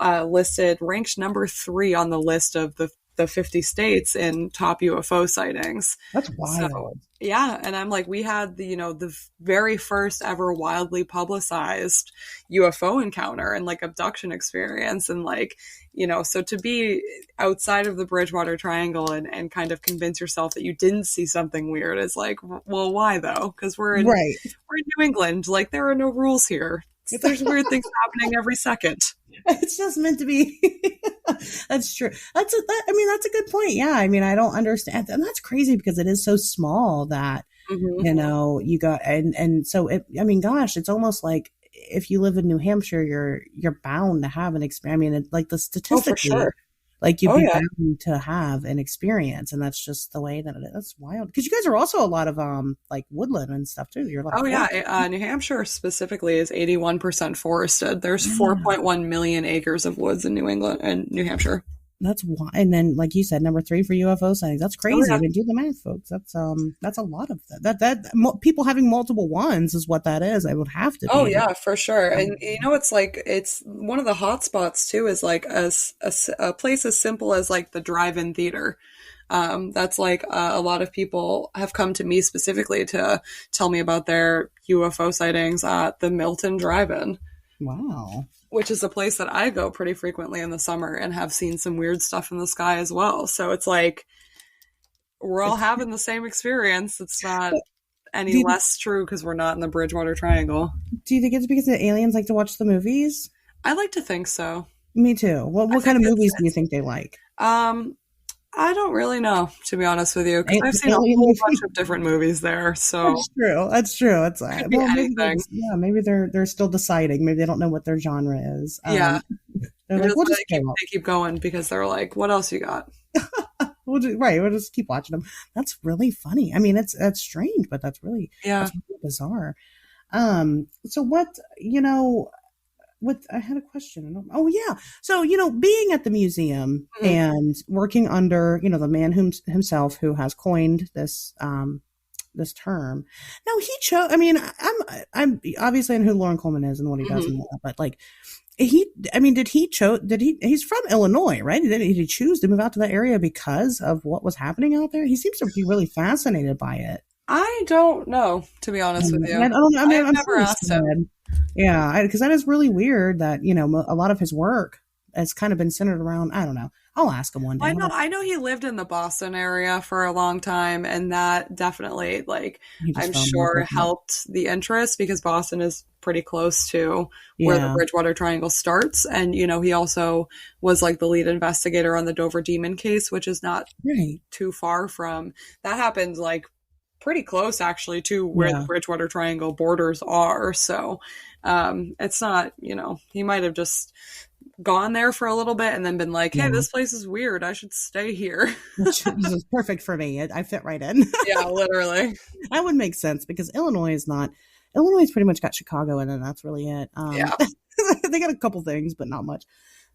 ranked number 3 on the list of the 50 states in top UFO sightings. that's So wild. yeah, and I'm like, we had the very first ever wildly publicized UFO encounter and like abduction experience, and like so to be outside of the Bridgewater Triangle and kind of convince yourself that you didn't see something weird is like, well, why though? Because Right. we're in New England, like there are no rules here. There's weird things happening every second. It's just meant to be. That's true. That's a good point. Yeah. I mean, I don't understand. And that's crazy because it is so small that, Hmm. you got, and so gosh, it's almost like if you live in New Hampshire, you're bound to have an experience. I mean, like the Oh, for statistically, sure. like you'd Oh be yeah. bound to have an experience. And that's just the way that it is. That's wild. Cause you guys are also a lot of, like woodland and stuff too. You're a lot of Oh yeah, forest. New Hampshire specifically is 81% forested. There's Yeah. 4.1 million acres of woods in New England and New Hampshire. That's why, and then like you said, number 3 for UFO sightings. That's Oh crazy. I yeah. mean, do the math, folks. That's a lot of people having multiple ones is what that is. I would have to Oh be. yeah, for sure. And it's like it's one of the hot spots too is like a place as simple as like the drive-in theater. That's like a lot of people have come to me specifically to tell me about their UFO sightings at the Milton Drive-In, Wow. which is a place that I go pretty frequently in the summer and have seen some weird stuff in the sky as well. So it's like we're all having the same experience. It's not any Do you, less true because we're not in the Bridgewater Triangle. do you think it's because the aliens like to watch the movies? I like to think so. Me too. What I kind of think movies do you think they like? I don't really know, to be honest with you, because I've seen a Alien whole movies? bunch of different movies there. So That's true. That's true. It's could be well, maybe anything. maybe they're still deciding. Maybe they don't know what their genre is. Yeah. They're Maybe like, that's we'll why just they keep going because they're like, what else you got? we'll just keep watching them. That's really funny. I mean, that's strange, but that's really Yeah. bizarre. So what, what I had a question. Oh yeah. So, being at the museum Mhm. and working under, the man himself who has coined this term. Now he chose, I mean, I'm obviously I know who Lauren Coleman is and what he does Mhm. and all that, but like he's from Illinois, right? Did he choose to move out to that area because of what was happening out there? He seems to be really fascinated by it. I don't know, to be honest with you. I don't, I mean, I've I'm never sure he's asked him. sad. Yeah, because that is really weird that, a lot of his work has kind of been centered around, I don't know. I'll ask him one day. I know he lived in the Boston area for a long time, and that definitely, like, He just I'm fell in love sure with it. helped the interest because Boston is pretty close to where the Yeah, Bridgewater Triangle starts. And, he also was like the lead investigator on the Dover Demon case, which is not right. too far from that happened like pretty close actually to where the Yeah. Bridgewater Triangle borders are. So it's not, he might have just gone there for a little bit and then been like, hey, Yeah. this place is weird. I should stay here. Which is perfect for me. I fit right in. Yeah, literally. That would make sense because Illinois pretty much got Chicago and then that's really it. Yeah. They got a couple things, but not much.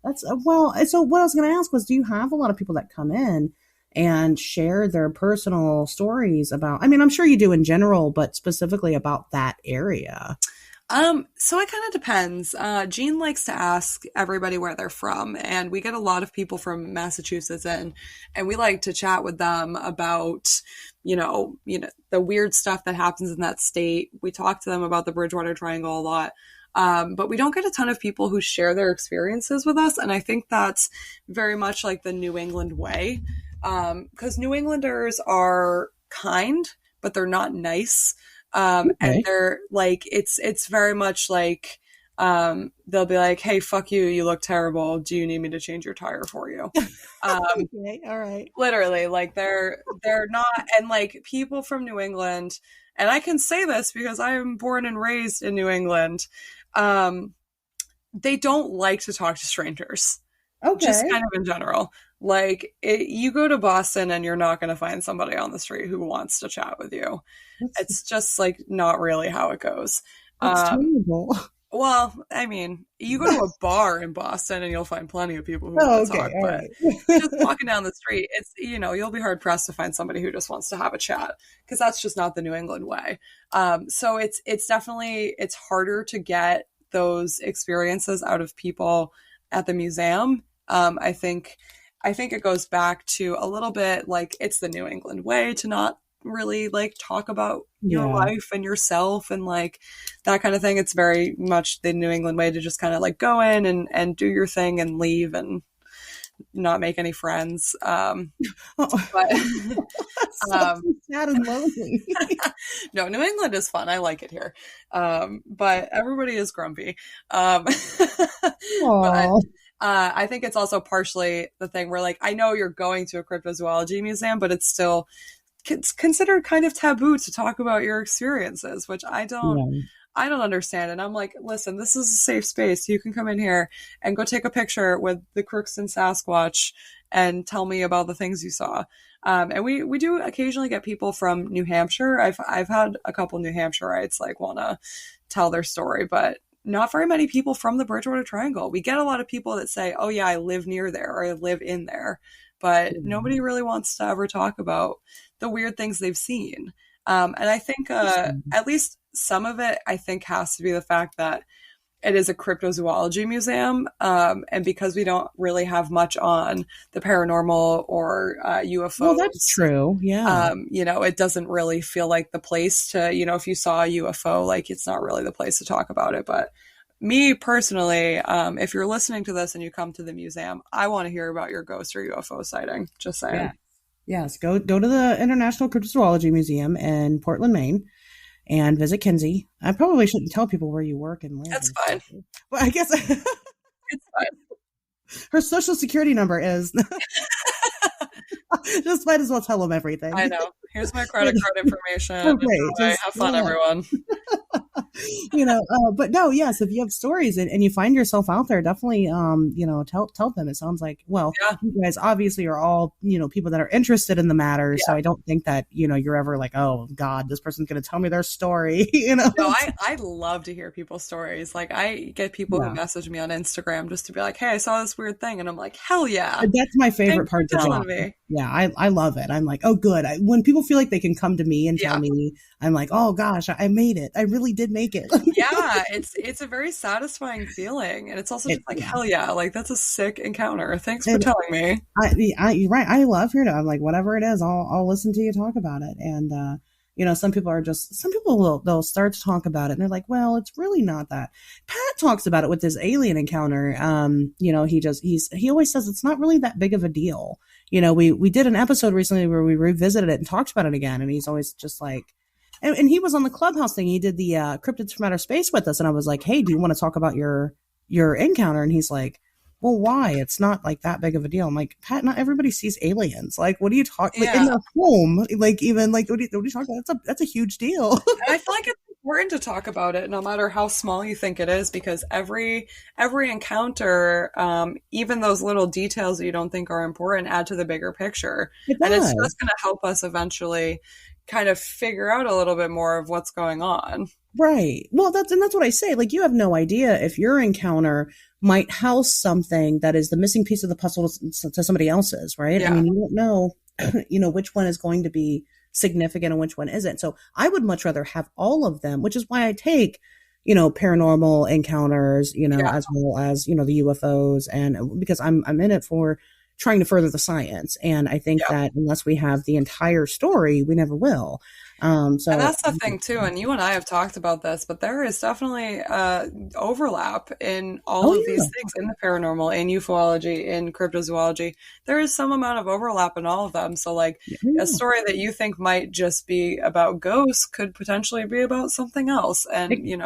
That's well. So what I was going to ask was, do you have a lot of people that come in and share their personal stories about? I mean, I'm sure you do in general, but specifically about that area. So it kind of depends. Jean likes to ask everybody where they're from, and we get a lot of people from Massachusetts in, and we like to chat with them about, the weird stuff that happens in that state. We talk to them about the Bridgewater Triangle a lot. But we don't get a ton of people who share their experiences with us. And I think that's very much like the New England way. Because New Englanders are kind, but they're not nice. And they're like, it's very much like, they'll be like, hey, fuck you. You look terrible. Do you need me to change your tire for you? Okay, all right. Literally, like they're not, and like people from New England, and I can say this because I am born and raised in New England, they don't like to talk to strangers. Okay. Just kind of in general. Like, you go to Boston and you're not going to find somebody on the street who wants to chat with you. It's just, like, not really how it goes. That's terrible. Well, I mean, you go to a bar in Boston and you'll find plenty of people who want to talk, but just walking down the street, it's, you'll be hard pressed to find somebody who just wants to have a chat because that's just not the New England way. So it's definitely, it's harder to get those experiences out of people at the museum. I think it goes back to a little bit like it's the New England way to not really like talk about your life and yourself and like that kind of thing. It's very much the New England way to just kind of like go in and do your thing and leave and not make any friends. But sad and lonely. No, New England is fun. I like it here. But everybody is grumpy. But I think it's also partially the thing where like, I know you're going to a cryptozoology museum, but it's still considered kind of taboo to talk about your experiences, which I don't understand. And I'm like, listen, this is a safe space. You can come in here and go take a picture with the Crookston Sasquatch and tell me about the things you saw. And we do occasionally get people from New Hampshire. I've had a couple New Hampshireites like want to tell their story, but not very many people from the Bridgewater Triangle. We get a lot of people that say, oh yeah, I live near there or I live in there, but nobody really wants to ever talk about the weird things they've seen. And I think at least some of it, I think, has to be the fact that it is a cryptozoology museum. And because we don't really have much on the paranormal or UFOs. Well, that's true. Yeah. It doesn't really feel like the place to, if you saw a UFO, like it's not really the place to talk about it. But me personally, if you're listening to this and you come to the museum, I want to hear about your ghost or UFO sighting. Just saying. Yeah. Yes, go to the International Cryptozoology Museum in Portland, Maine, and visit Kinsey. I probably shouldn't tell people where you work and live. That's fine. Well, I guess it's fine. Her social security number is. Just might as well tell them everything. I know. Here's my credit card information. Okay, have fun, everyone. But no, yes, if you have stories and you find yourself out there, definitely, tell them. It sounds like, well, Yeah. you guys obviously are all, people that are interested in the matter. So Yeah. I don't think that, you're ever like, oh God, this person's going to tell me their story, No, I love to hear people's stories. Like I get people who Yeah. message me on Instagram just to be like, hey, I saw this weird thing. And I'm like, hell yeah. That's my favorite Thanks for part of the telling job. me. Yeah, I love it. I'm like, oh, good. When people feel like they can come to me and tell Yeah. me, I'm like, oh gosh, I made it. I really did make it. Yeah, it's a very satisfying feeling. And it's also just like, Yeah. hell yeah, like that's a sick encounter. Thanks for And telling me. you're right. I love hearing it. I'm like, whatever it is, I'll listen to you talk about it. And, some people they'll start to talk about it and they're like, well, it's really not that. Pat talks about it with this alien encounter. He always says it's not really that big of a deal. We did an episode recently where we revisited it and talked about it again. And he's always just like, and he was on the Clubhouse thing. He did the cryptids from outer space with us. And I was like, hey, do you want to talk about your encounter? And he's like, well, why? It's not like that big of a deal. I'm like, Pat, not everybody sees aliens. Like, what are you talking like in their home? Like, even like, what are you talking about? That's a huge deal. And I feel like it's important to talk about it no matter how small you think it is, because every encounter, even those little details that you don't think are important, add to the bigger picture. And it's just going to help us eventually kind of figure out a little bit more of what's going on. Right. Well, that's what I say. Like, you have no idea if your encounter might house something that is the missing piece of the puzzle to somebody else's, right? Yeah. I mean, you don't know, which one is going to be significant and which one isn't. So I would much rather have all of them, which is why I take, paranormal encounters, as well as, the UFOs, and because I'm in it for trying to further the science. And I think that unless we have the entire story, we never will. And that's the thing too, and you and I have talked about this, but there is definitely overlap in all of these things, in the paranormal, in ufology, in cryptozoology. There is some amount of overlap in all of them. So like a story that you think might just be about ghosts could potentially be about something else. And it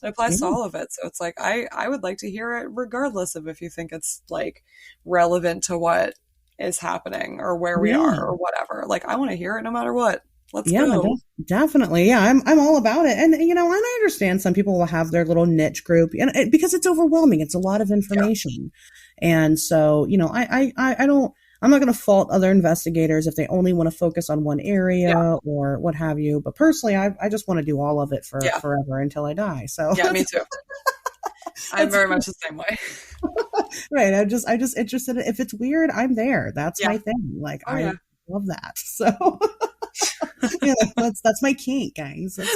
applies to all of it. So it's like I would like to hear it regardless of if you think it's like relevant to what is happening or where we are or whatever. Like I want to hear it no matter what. Let's go. Definitely. Yeah, I'm all about it. And, and I understand some people will have their little niche group because it's overwhelming. It's a lot of information. Yeah. And so, I'm not going to fault other investigators if they only want to focus on one area or what have you. But personally, I just want to do all of it for forever until I die. So yeah, me too. I'm very much the same way. Right. I'm just interested in, if it's weird, I'm there. That's my thing. Like, I love that. So that's my kink, guys. That's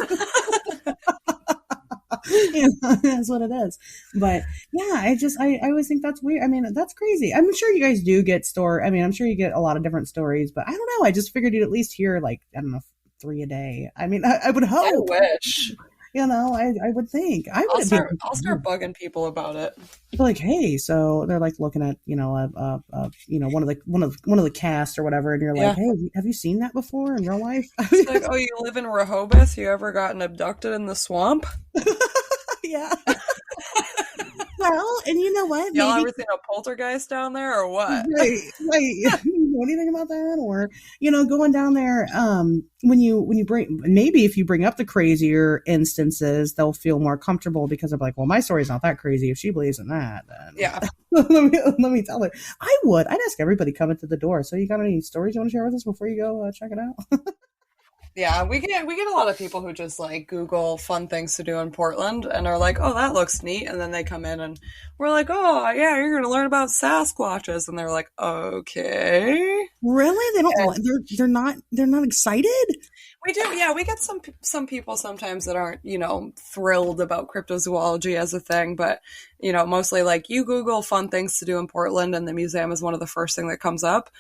what it is. But yeah, I always think that's weird. I mean, that's crazy. I'm sure you guys do get I'm sure you get a lot of different stories, but I don't know. I just figured you'd at least hear like, I don't know, 3 a day. I mean, I would hope. I wish. I would think. I'll start bugging people about it. They're like, hey, so they're like looking at one of the cast or whatever, and you're like, hey, have you seen that before in real life? It's like, oh, you live in Rehoboth? You ever gotten abducted in the swamp? Yeah. Well, and you know what? Y'all ever seen a poltergeist down there or what? Right. You know anything about that? Or, going down there, when you maybe if you bring up the crazier instances, they'll feel more comfortable because they're like, well, my story's not that crazy. If she believes in that, then let me tell her. I'd ask everybody coming to the door. So you got any stories you want to share with us before you go check it out? Yeah, we get a lot of people who just like Google fun things to do in Portland and are like, oh, that looks neat. And then they come in and we're like, oh, yeah, you're going to learn about Sasquatches. And they're like, okay. Really? They don't, they're not excited? We do. Yeah, we get some people sometimes that aren't, thrilled about cryptozoology as a thing. But, mostly like you Google fun things to do in Portland and the museum is one of the first thing that comes up.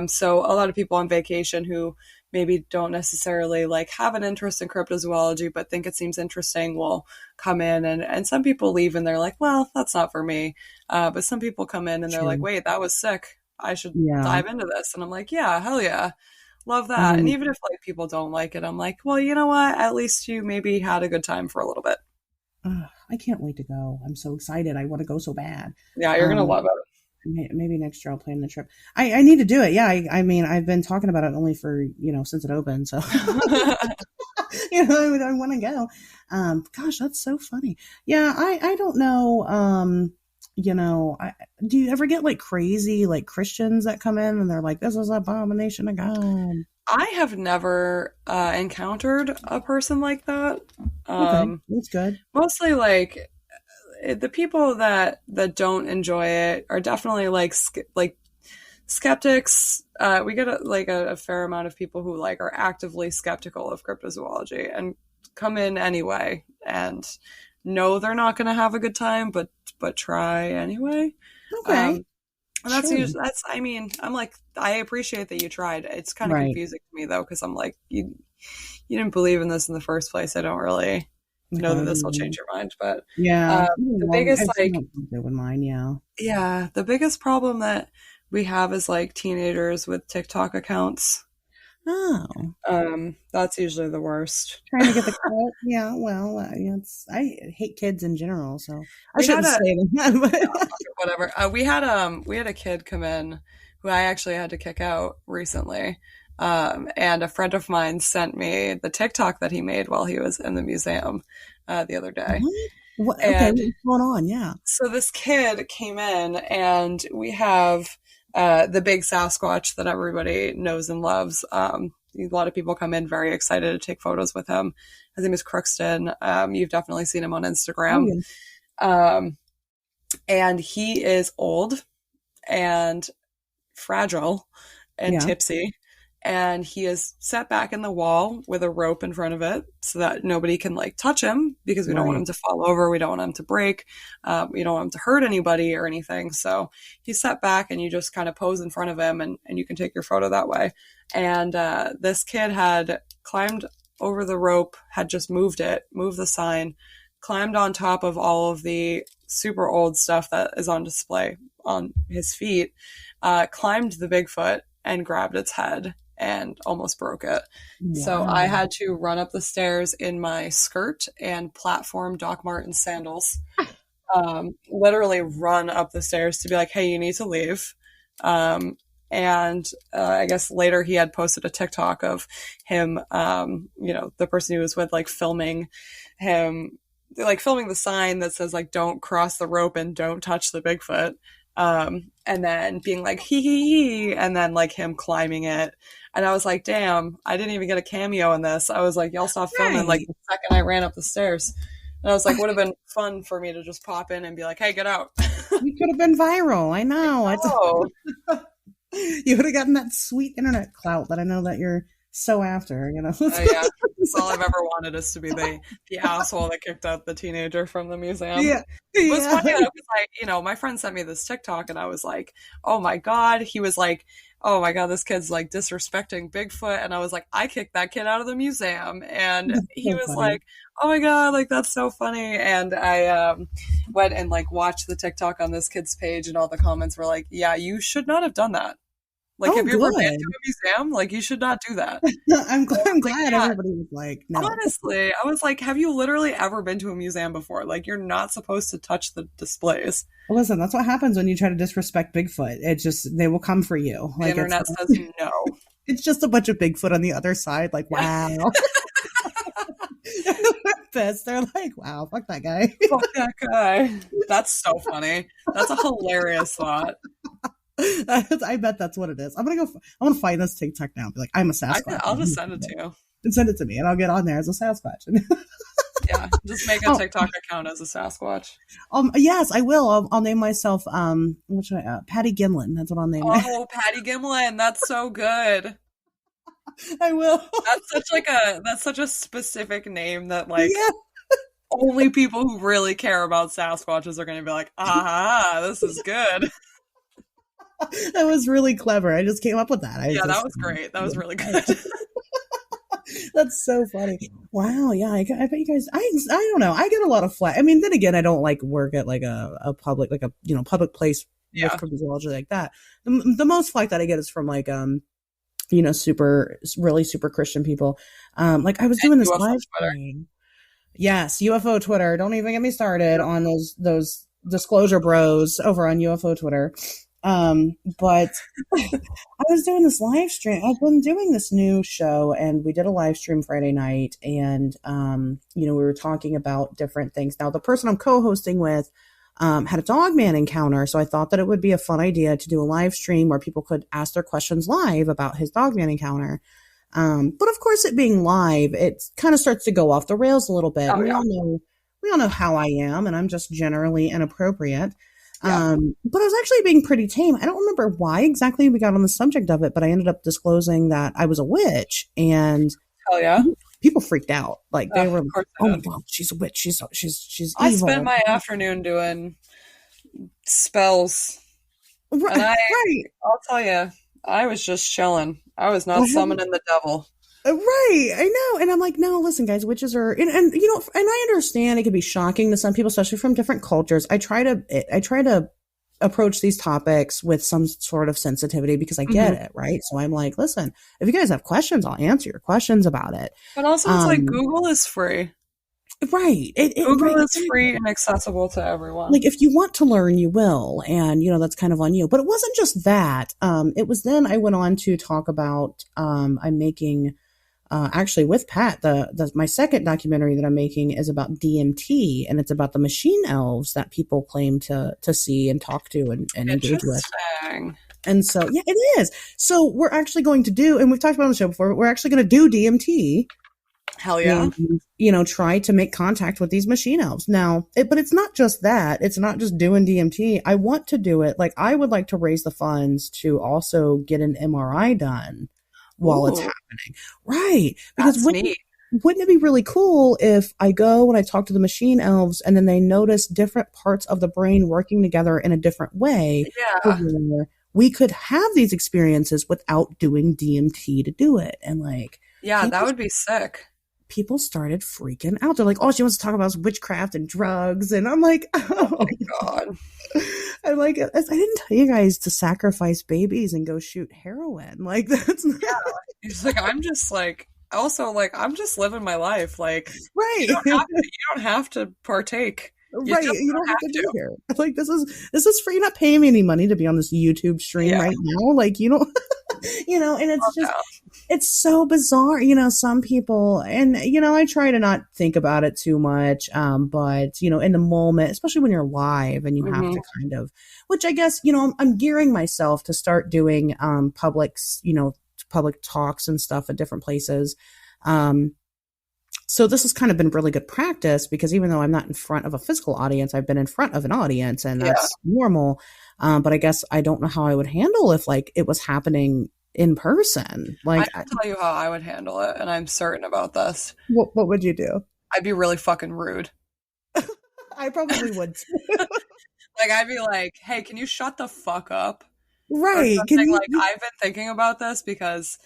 So a lot of people on vacation who maybe don't necessarily like have an interest in cryptozoology, but think it seems interesting will come in. And some people leave and they're like, well, that's not for me. But some people come in and they're like, wait, that was sick. I should dive into this. And I'm like, yeah, hell yeah. Love that. And even if like people don't like it, I'm like, well, you know what? At least you maybe had a good time for a little bit. I can't wait to go. I'm so excited. I want to go so bad. Yeah, you're going to love it. Maybe next year I'll plan the trip. I need to do it. Yeah. I mean, I've been talking about it only for, since it opened. So I want to go. Gosh, that's so funny. Yeah, I don't know. Do you ever get like crazy like Christians that come in and they're like, "This is an abomination of God"? I have never encountered a person like that. Okay, that's good. Mostly like the people that don't enjoy it are definitely like skeptics. We get a fair amount of people who like are actively skeptical of cryptozoology and come in anyway and know they're not going to have a good time, but try anyway. Okay. And that's Sure. usually, I mean, I'm like, I appreciate that you tried. It's kind of Right. confusing to me though, because I'm like, you didn't believe in this in the first place. I don't really know that this will change your mind, but Yeah. the Well, biggest I like, don't think they would mind. Yeah. yeah, the biggest problem that we have is like teenagers with TikTok accounts. Oh, That's usually the worst. trying to get the cult. Yeah. Well, I hate kids in general, so I We had shouldn't say that. But whatever. We had a kid come in who I actually had to kick out recently. And a friend of mine sent me the TikTok that he made while he was in the museum the other day. What? Okay, And what's going on? Yeah. so this kid came in, and we have the big Sasquatch that everybody knows and loves. A lot of people come in very excited to take photos with him. His name is Crookston. You've definitely seen him on Instagram. Oh, yeah. And he is old and fragile and Yeah. tipsy. And he is set back in the wall with a rope in front of it so that nobody can like touch him, because we don't want Right. him to fall over. We don't want him to break. We don't want him to hurt anybody or anything. So he's set back and you just kind of pose in front of him and you can take your photo that way. And this kid had climbed over the rope, had just moved the sign, climbed on top of all of the super old stuff that is on display on his feet, climbed the Bigfoot and grabbed its head and almost broke it. So Wow. I had to run up the stairs in my skirt and platform Doc Martens sandals, literally run up the stairs to be like, hey, you need to leave. And I guess later he had posted a TikTok of him, the person he was with, like filming him, like filming the sign that says like, don't cross the rope and don't touch the Bigfoot. And then being like, hee, and then like him climbing it. And I was like, damn, I didn't even get a cameo in this. I was like, y'all stop filming like the second I ran up the stairs. And I was like, would have been fun for me to just pop in and be like, hey, get out. You could have been viral. I know. You would have gotten that sweet internet clout that I know that you're so after, Yeah, that's all I've ever wanted, is to be the asshole that kicked out the teenager from the museum. Yeah. It was funny though, because my friend sent me this TikTok and I was like, oh my God. He was like, oh my God, this kid's like disrespecting Bigfoot. And I was like, I kicked that kid out of the museum. And he was like, oh my God, like that's so funny. And I went and like watched the TikTok on this kid's page, and all the comments were like, yeah, you should not have done that. Like, have you ever been to a museum? Like, you should not do that. I'm glad everybody was like, no. Honestly, I was like, have you literally ever been to a museum before? Like, you're not supposed to touch the displays. Listen, that's what happens when you try to disrespect Bigfoot. It just, they will come for you. The Like, internet says no. it's just a bunch of Bigfoot on the other side. Like, wow. They're pissed. They're like, wow, fuck that guy. Fuck that guy. That's so funny. That's a hilarious thought. I bet that's what it is. I'm gonna find this TikTok now and be like, I'm a Sasquatch. I'll just send it to you. And send it to me, and I'll get on there as a Sasquatch. Yeah, just make a TikTok account as a Sasquatch. Yes, I will. I'll name myself what should I Patty Gimlin. That's what I'll name it. Oh, Patty Gimlin. That's so good. I will. That's such a specific name that like only people who really care about Sasquatches are going to be like, aha, this is good. That was really clever. I just came up with that. That was great. That was really good. That's so funny. Wow. Yeah. I bet you guys, I don't know. I get a lot of flack. I mean, then again, I don't like work at like a public, like a, public place with cryptozoology like that. The most flack that I get is from like, really super Christian people. Like I was doing this live stream. Yes. UFO Twitter. Don't even get me started on those disclosure bros over on UFO Twitter. But I was doing this live stream. I've been doing this new show, and we did a live stream Friday night, and we were talking about different things. Now, the person I'm co-hosting with had a dogman encounter, so I thought that it would be a fun idea to do a live stream where people could ask their questions live about his dogman encounter. But of course, it being live, it kind of starts to go off the rails a little bit. Oh, yeah. We all know how I am, and I'm just generally inappropriate. Yeah. But I was actually being pretty tame. I don't remember why exactly we got on the subject of it, but I ended up disclosing that I was a witch, and Hell yeah. people freaked out. Like they were, of course "Oh I my did. god, she's a witch! She's evil." I spent my afternoon doing spells, and Right. I'll tell you, I was just chilling. I was not summoning the devil. Right, I know, and I'm like, no, listen, guys, witches are, and I understand it can be shocking to some people, especially from different cultures. I try to approach these topics with some sort of sensitivity because I get it, right? So I'm like, listen, if you guys have questions, I'll answer your questions about it. But also, it's like Google is free. Right. Google is free and accessible to everyone. Like, if you want to learn, you will. And, that's kind of on you. But it wasn't just that. It was then I went on to talk about, I'm making, actually with Pat, my second documentary that I'm making is about DMT, and it's about the machine elves that people claim to see and talk to and engage with. And so, yeah, it is. So we're actually going to do, and we've talked about it on the show before, we're actually going to do DMT. Hell yeah. And, try to make contact with these machine elves. Now, but it's not just that. It's not just doing DMT. I want to do it. Like, I would like to raise the funds to also get an MRI done while it's happening. Right. Because wouldn't it be really cool if I go and I talk to the machine elves and then they notice different parts of the brain working together in a different way? Yeah. We could have these experiences without doing DMT to do it. And yeah, that would be sick. People started freaking out. They're like, oh, she wants to talk about witchcraft and drugs. And I'm like, oh my God. I'm like, I didn't tell you guys to sacrifice babies and go shoot heroin. Like, that's not. Yeah. He's like, I'm just living my life. Like, right. You don't have to partake. Right. You don't have to be here. Like, this is free. You're not paying me any money to be on this YouTube stream right now. Like, you don't, and it's just, it's so bizarre. Some people, and, I try to not think about it too much. But, in the moment, especially when you're live and you have to kind of, which I guess, I'm gearing myself to start doing, public talks and stuff at different places. So this has kind of been really good practice because even though I'm not in front of a physical audience, I've been in front of an audience, and that's normal. But I guess I don't know how I would handle if it was happening in person. Like, I can tell you how I would handle it, and I'm certain about this. What would you do? I'd be really fucking rude. I probably would too. Like, I'd be like, hey, can you shut the fuck up? Right. I've been thinking about this because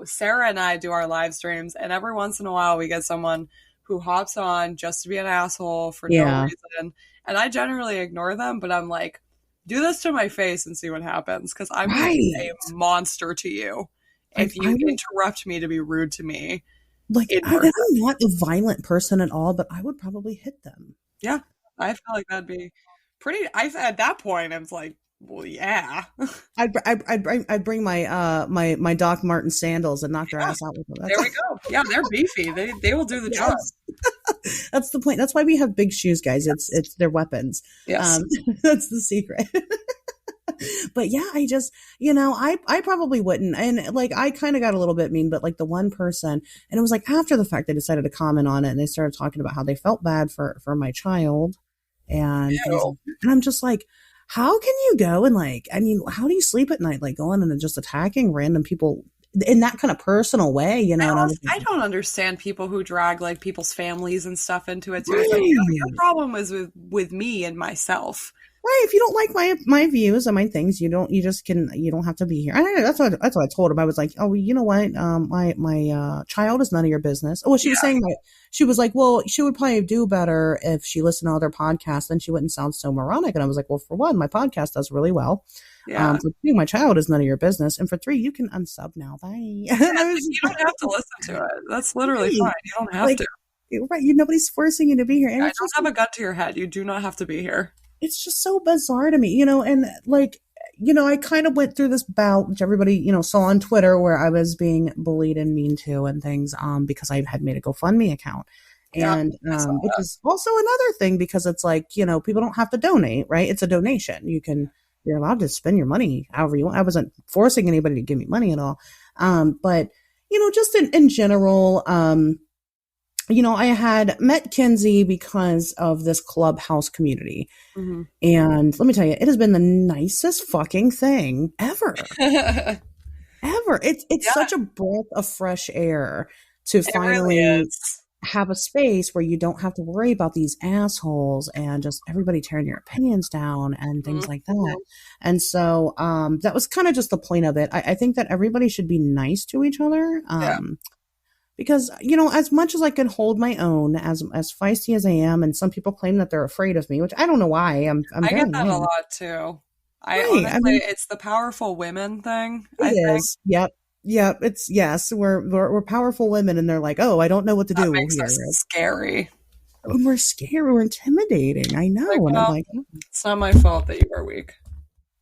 Sarah and I do our live streams, and every once in a while we get someone who hops on just to be an asshole for no reason. And I generally ignore them, but I'm like, do this to my face and see what happens, because I'm a monster to you if you interrupt me to be rude to me. Like, I'm not a violent person at all, but I would probably hit them. Yeah, I feel like that'd be pretty. At that point, I was like, well, yeah. I'd bring my Doc Martin sandals and knock their ass out with them. There we go. Yeah, they're beefy. They will do the job. That's the point. That's why we have big shoes, guys. It's their weapons. Yes. That's the secret. But yeah, I just, I probably wouldn't. And I kind of got a little bit mean, but the one person, and it was after the fact, they decided to comment on it, and they started talking about how they felt bad for my child. And I'm just like, how can you go and how do you sleep at night? Going and just attacking random people in that kind of personal way, I don't understand people who drag people's families and stuff into it too. Right. Your problem is with me and myself. Right. If you don't like my views and my things, you don't have to be here. That's what I told him. I was like, oh, you know what? My child is none of your business. Oh, well, she was saying that she was like, well, she would probably do better if she listened to other podcasts, then she wouldn't sound so moronic. And I was like, well, for one, my podcast does really well. Yeah. For two, my child is none of your business. And for three, you can unsub now. Bye. Yeah, you don't have to listen to it. That's literally fine. You don't have to. Right. Nobody's forcing you to be here. And I don't have a gun to your head. You do not have to be here. It's just so bizarre to me, and I kind of went through this bout, which everybody, saw on Twitter, where I was being bullied and mean to and things, because I had made a GoFundMe account. Yeah, And, I saw which that. is also another thing, because it's like, people don't have to donate, right? It's a donation. You're allowed to spend your money however you want. I wasn't forcing anybody to give me money at all. But, just in general, I had met Kinsey because of this Clubhouse community. Mm-hmm. And let me tell you, it has been the nicest fucking thing ever. Ever. It's such a breath of fresh air to finally really have a space where you don't have to worry about these assholes and just everybody tearing your opinions down and things like that. And so that was kind of just the point of it. I think that everybody should be nice to each other. Because, as much as I can hold my own, as feisty as I am, and some people claim that they're afraid of me, which I don't know why. I get that a lot too. Honestly, it's the powerful women thing. I think. Yep. It's yes. We're powerful women, and they're like, oh, I don't know what to do makes here. Us scary. We're scary. We're intimidating. I know. And I'm like, it's not my fault that you are weak.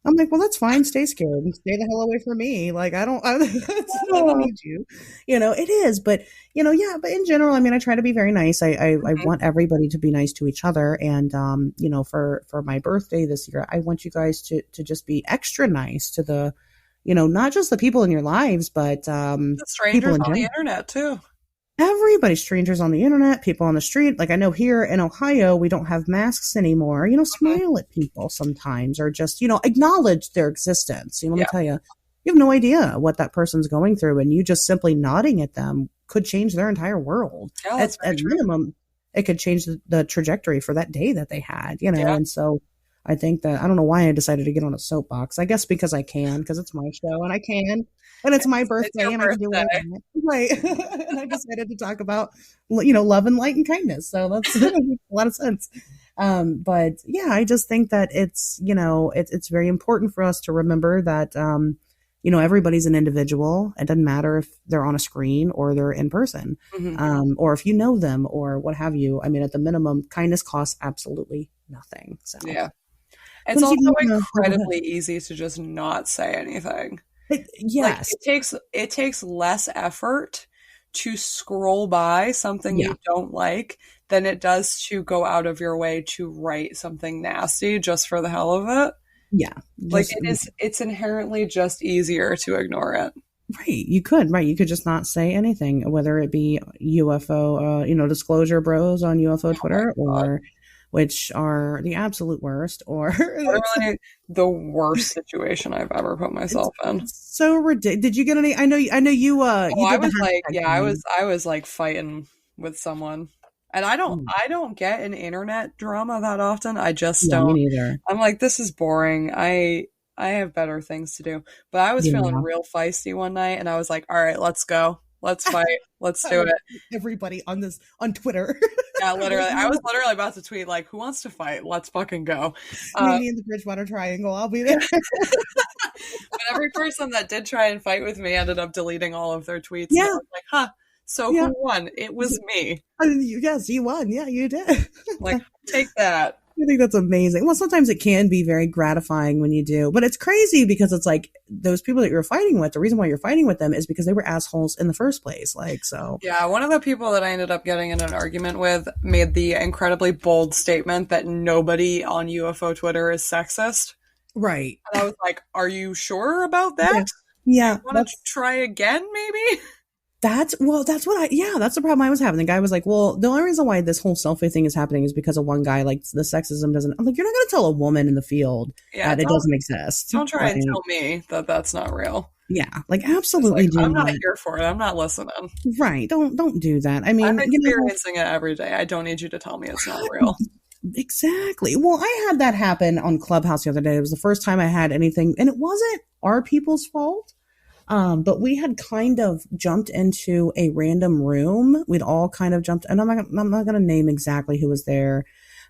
I'm like, well, that's fine. Stay scared and stay the hell away from me. Like, I don't need you. It is, but but in general, I mean, I try to be very nice. I want everybody to be nice to each other. And, for my birthday this year, I want you guys to just be extra nice to the, not just the people in your lives, but, the strangers on the internet too. Everybody, strangers on the internet, people on the street. Like, I know here in Ohio, we don't have masks anymore. Smile at people sometimes, or just, acknowledge their existence. Let me tell you, you have no idea what that person's going through, and you just simply nodding at them could change their entire world. Yeah, at minimum, it could change the trajectory for that day that they had, and so I think that, I don't know why I decided to get on a soapbox. I guess because I can, because it's my show and I can. And it's my birthday, and I can do whatever I want. Right. And I decided to talk about, love and light and kindness. So that makes a lot of sense. But yeah, I just think that it's, it's very important for us to remember that, everybody's an individual. It doesn't matter if they're on a screen or they're in person, or if you know them or what have you. I mean, at the minimum, kindness costs absolutely nothing. So yeah. It's also incredibly easy to just not say anything. Yes. Like, it takes less effort to scroll by something you don't like than it does to go out of your way to write something nasty just for the hell of it. Yeah. It's inherently just easier to ignore it. Right. You could just not say anything, whether it be UFO, disclosure bros on UFO Twitter, or which are the absolute worst, or literally the worst situation I've ever put myself in. So ridiculous. Did you get any? I know you. you I was like, I was like fighting with someone, and I don't get an internet drama that often. I just don't. Me neither. I'm like, this is boring. I have better things to do. But I was feeling real feisty one night, and I was like, all right, let's go. Let's fight. Let's do it. Everybody on Twitter. Yeah, literally. I was literally about to tweet, like, who wants to fight? Let's fucking go. Me in the Bridgewater Triangle. I'll be there. But every person that did try and fight with me ended up deleting all of their tweets. Yeah. And I was like, so who won? It was me. Yes, you won. Yeah, you did. Like, take that. I think that's amazing. Well, sometimes it can be very gratifying when you do, but it's crazy because it's like those people that you're fighting with, the reason why you're fighting with them is because they were assholes in the first place. Like, so. Yeah. One of the people that I ended up getting in an argument with made the incredibly bold statement that nobody on UFO Twitter is sexist. Right. And I was like, are you sure about that? Yeah. Want to try again, maybe? That's the problem I was having. The guy was like, well, the only reason why this whole selfie thing is happening is because of one guy. Like, the sexism doesn't, I'm like, you're not going to tell a woman in the field that it doesn't exist. Don't try and tell me that that's not real. Yeah. Like, absolutely. I'm not here for it. I'm not listening. Right. Don't do that. I mean, I'm experiencing it every day. I don't need you to tell me it's not real. Exactly. Well, I had that happen on Clubhouse the other day. It was the first time I had anything, and it wasn't our people's fault. But we had kind of jumped into a random room. We'd all kind of jumped, and I'm not going to name exactly who was there.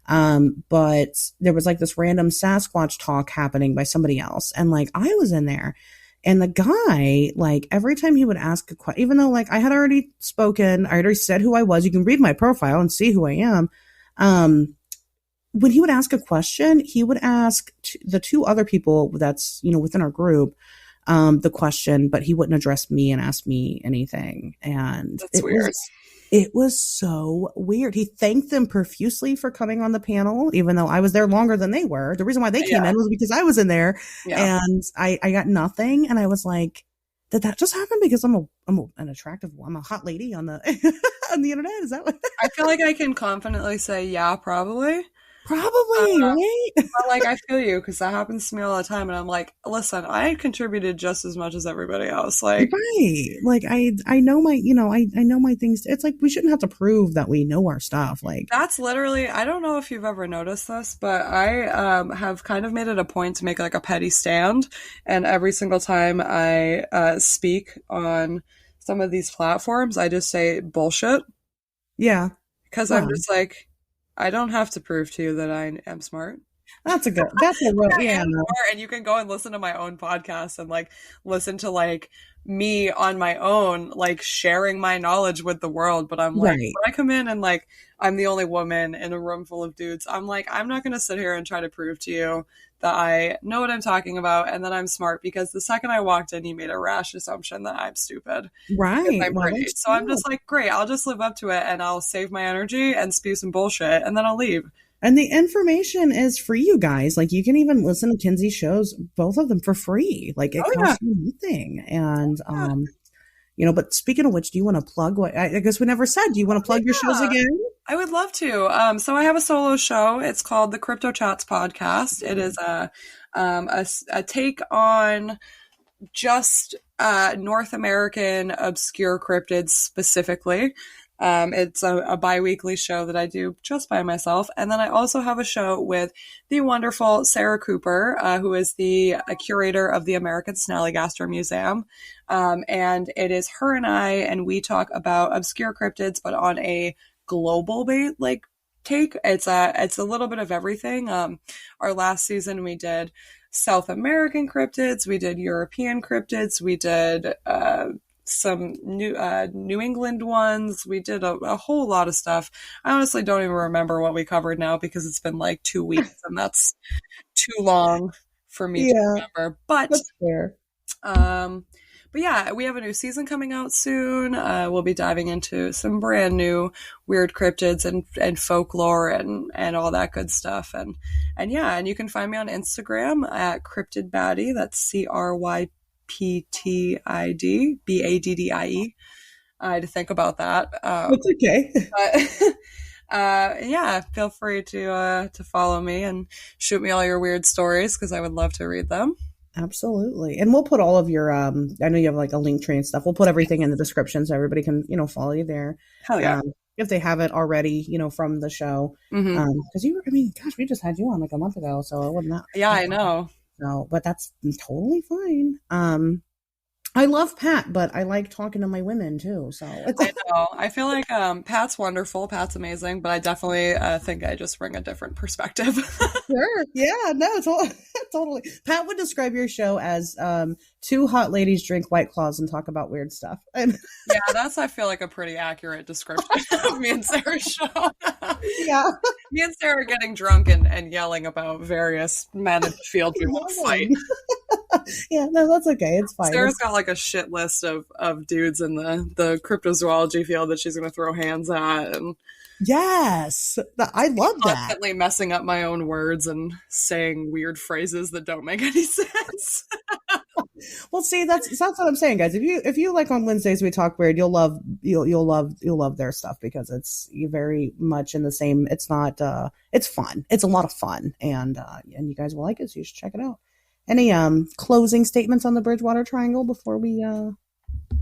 But there was like this random Sasquatch talk happening by somebody else. And like, I was in there, and the guy, like, every time he would ask a question, even though like I had already spoken, I already said who I was, you can read my profile and see who I am. when he would ask a question, he would ask the two other people that's, within our group, the question, but he wouldn't address me and ask me anything. And That's weird. It was so weird. He thanked them profusely for coming on the panel, even though I was there longer than they were. The reason why they came in was because I was in there, and I got nothing. And I was like, did that just happen because I'm a hot lady on the on the internet? Is that what? I feel like I can confidently say, yeah, probably. Right? But like, I feel you, because that happens to me all the time, and I'm like, listen, I contributed just as much as everybody else. Like, right? Like I know my, I know my things. It's like we shouldn't have to prove that we know our stuff. Like that's literally. I don't know if you've ever noticed this, but I have kind of made it a point to make like a petty stand, and every single time I speak on some of these platforms, I just say bullshit. Yeah, because I'm just like, I don't have to prove to you that I am smart. That's a real, yeah. And you can go and listen to my own podcast and like listen to like me on my own, like sharing my knowledge with the world. But I'm like, when I come in and like, I'm the only woman in a room full of dudes, I'm like, I'm not going to sit here and try to prove to you that I know what I'm talking about and that I'm smart, because the second I walked in, you made a rash assumption that I'm stupid. Right. I'm pretty. So I'm just like, great, I'll just live up to it and I'll save my energy and spew some bullshit and then I'll leave. And the information is free, you guys. Like, you can even listen to Kinsey's shows, both of them, for free. Like, it costs you nothing. And, but speaking of which, do you want to plug what, I guess we never said, do you want to plug your shows again? I would love to. So I have a solo show. It's called the Crypto Chats Podcast. It is a take on just North American obscure cryptids specifically. It's a bi-weekly show that I do just by myself. And then I also have a show with the wonderful Sarah Cooper, who is the curator of the American Snallygaster Museum. And it is her and I, and we talk about obscure cryptids, but on a global take. It's a little bit of everything. Our last season we did South American cryptids, we did European cryptids, we did some New England ones. We did a whole lot of stuff. I honestly don't even remember what we covered now because it's been like 2 weeks and that's too long for me to remember. But that's fair. But yeah, we have a new season coming out soon. We'll be diving into some brand new weird cryptids and folklore and all that good stuff. And you can find me on Instagram at CryptidBaddie. That's CryptidBaddie. I had to think about that. That's okay. Feel free to follow me and shoot me all your weird stories because I would love to read them. Absolutely. And we'll put all of your, I know you have like a link tree and stuff. We'll put everything in the description so everybody can, follow you there. Hell yeah. If they haven't already, from the show. Because we just had you on like a month ago, so it wasn't that. Yeah, I know. No, but that's totally fine. I love Pat, but I like talking to my women too. So I know. I feel like Pat's wonderful. Pat's amazing, but I definitely think I just bring a different perspective. Sure. Yeah. No. Totally. Pat would describe your show as two hot ladies drink White Claws and talk about weird stuff. Yeah, that's I feel like a pretty accurate description of me and Sarah's show. Yeah. Me and Sarah getting drunk and yelling about various men in the field we won't fight. Yeah, no, that's okay. It's fine. Sarah's got like a shit list of dudes in the cryptozoology field that she's going to throw hands at. And yes, I love that. Constantly messing up my own words and saying weird phrases that don't make any sense. Well, see, that's what I'm saying, guys. If you like on Wednesdays we talk weird, you'll love their stuff because it's very much in the same. It's not. It's fun. It's a lot of fun, and you guys will like it. So you should check it out. Any closing statements on the Bridgewater Triangle before we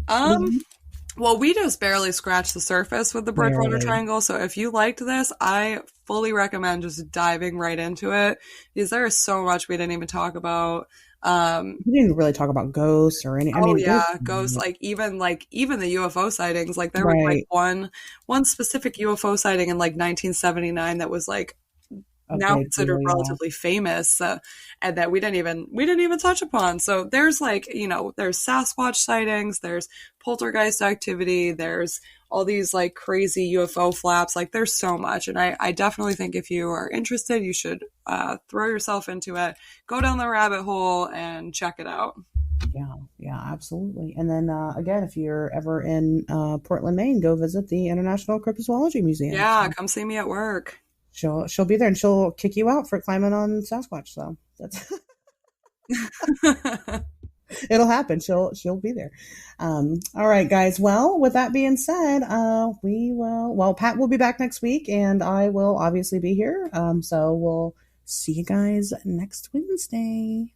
Well, we just barely scratched the surface with the Bridgewater Triangle, so if you liked this, I fully recommend just diving right into it because there is so much we didn't even talk about. We didn't really talk about ghosts or any. Ghosts, like even the UFO sightings. Like there was like one specific UFO sighting in like 1979 that was like now considered relatively famous, and that we didn't even touch upon. So there's like there's Sasquatch sightings, there's poltergeist activity, there's all these like crazy UFO flaps. Like there's so much. And I definitely think if you are interested, you should throw yourself into it, go down the rabbit hole and check it out. Yeah, absolutely. And then again, if you're ever in Portland, Maine, go visit the International Cryptozoology Museum. Yeah, come see me at work. She'll be there, and she'll kick you out for climbing on Sasquatch. So that's it'll happen. She'll be there. All right, guys. Well, with that being said, Pat will be back next week, and I will obviously be here. So we'll see you guys next Wednesday.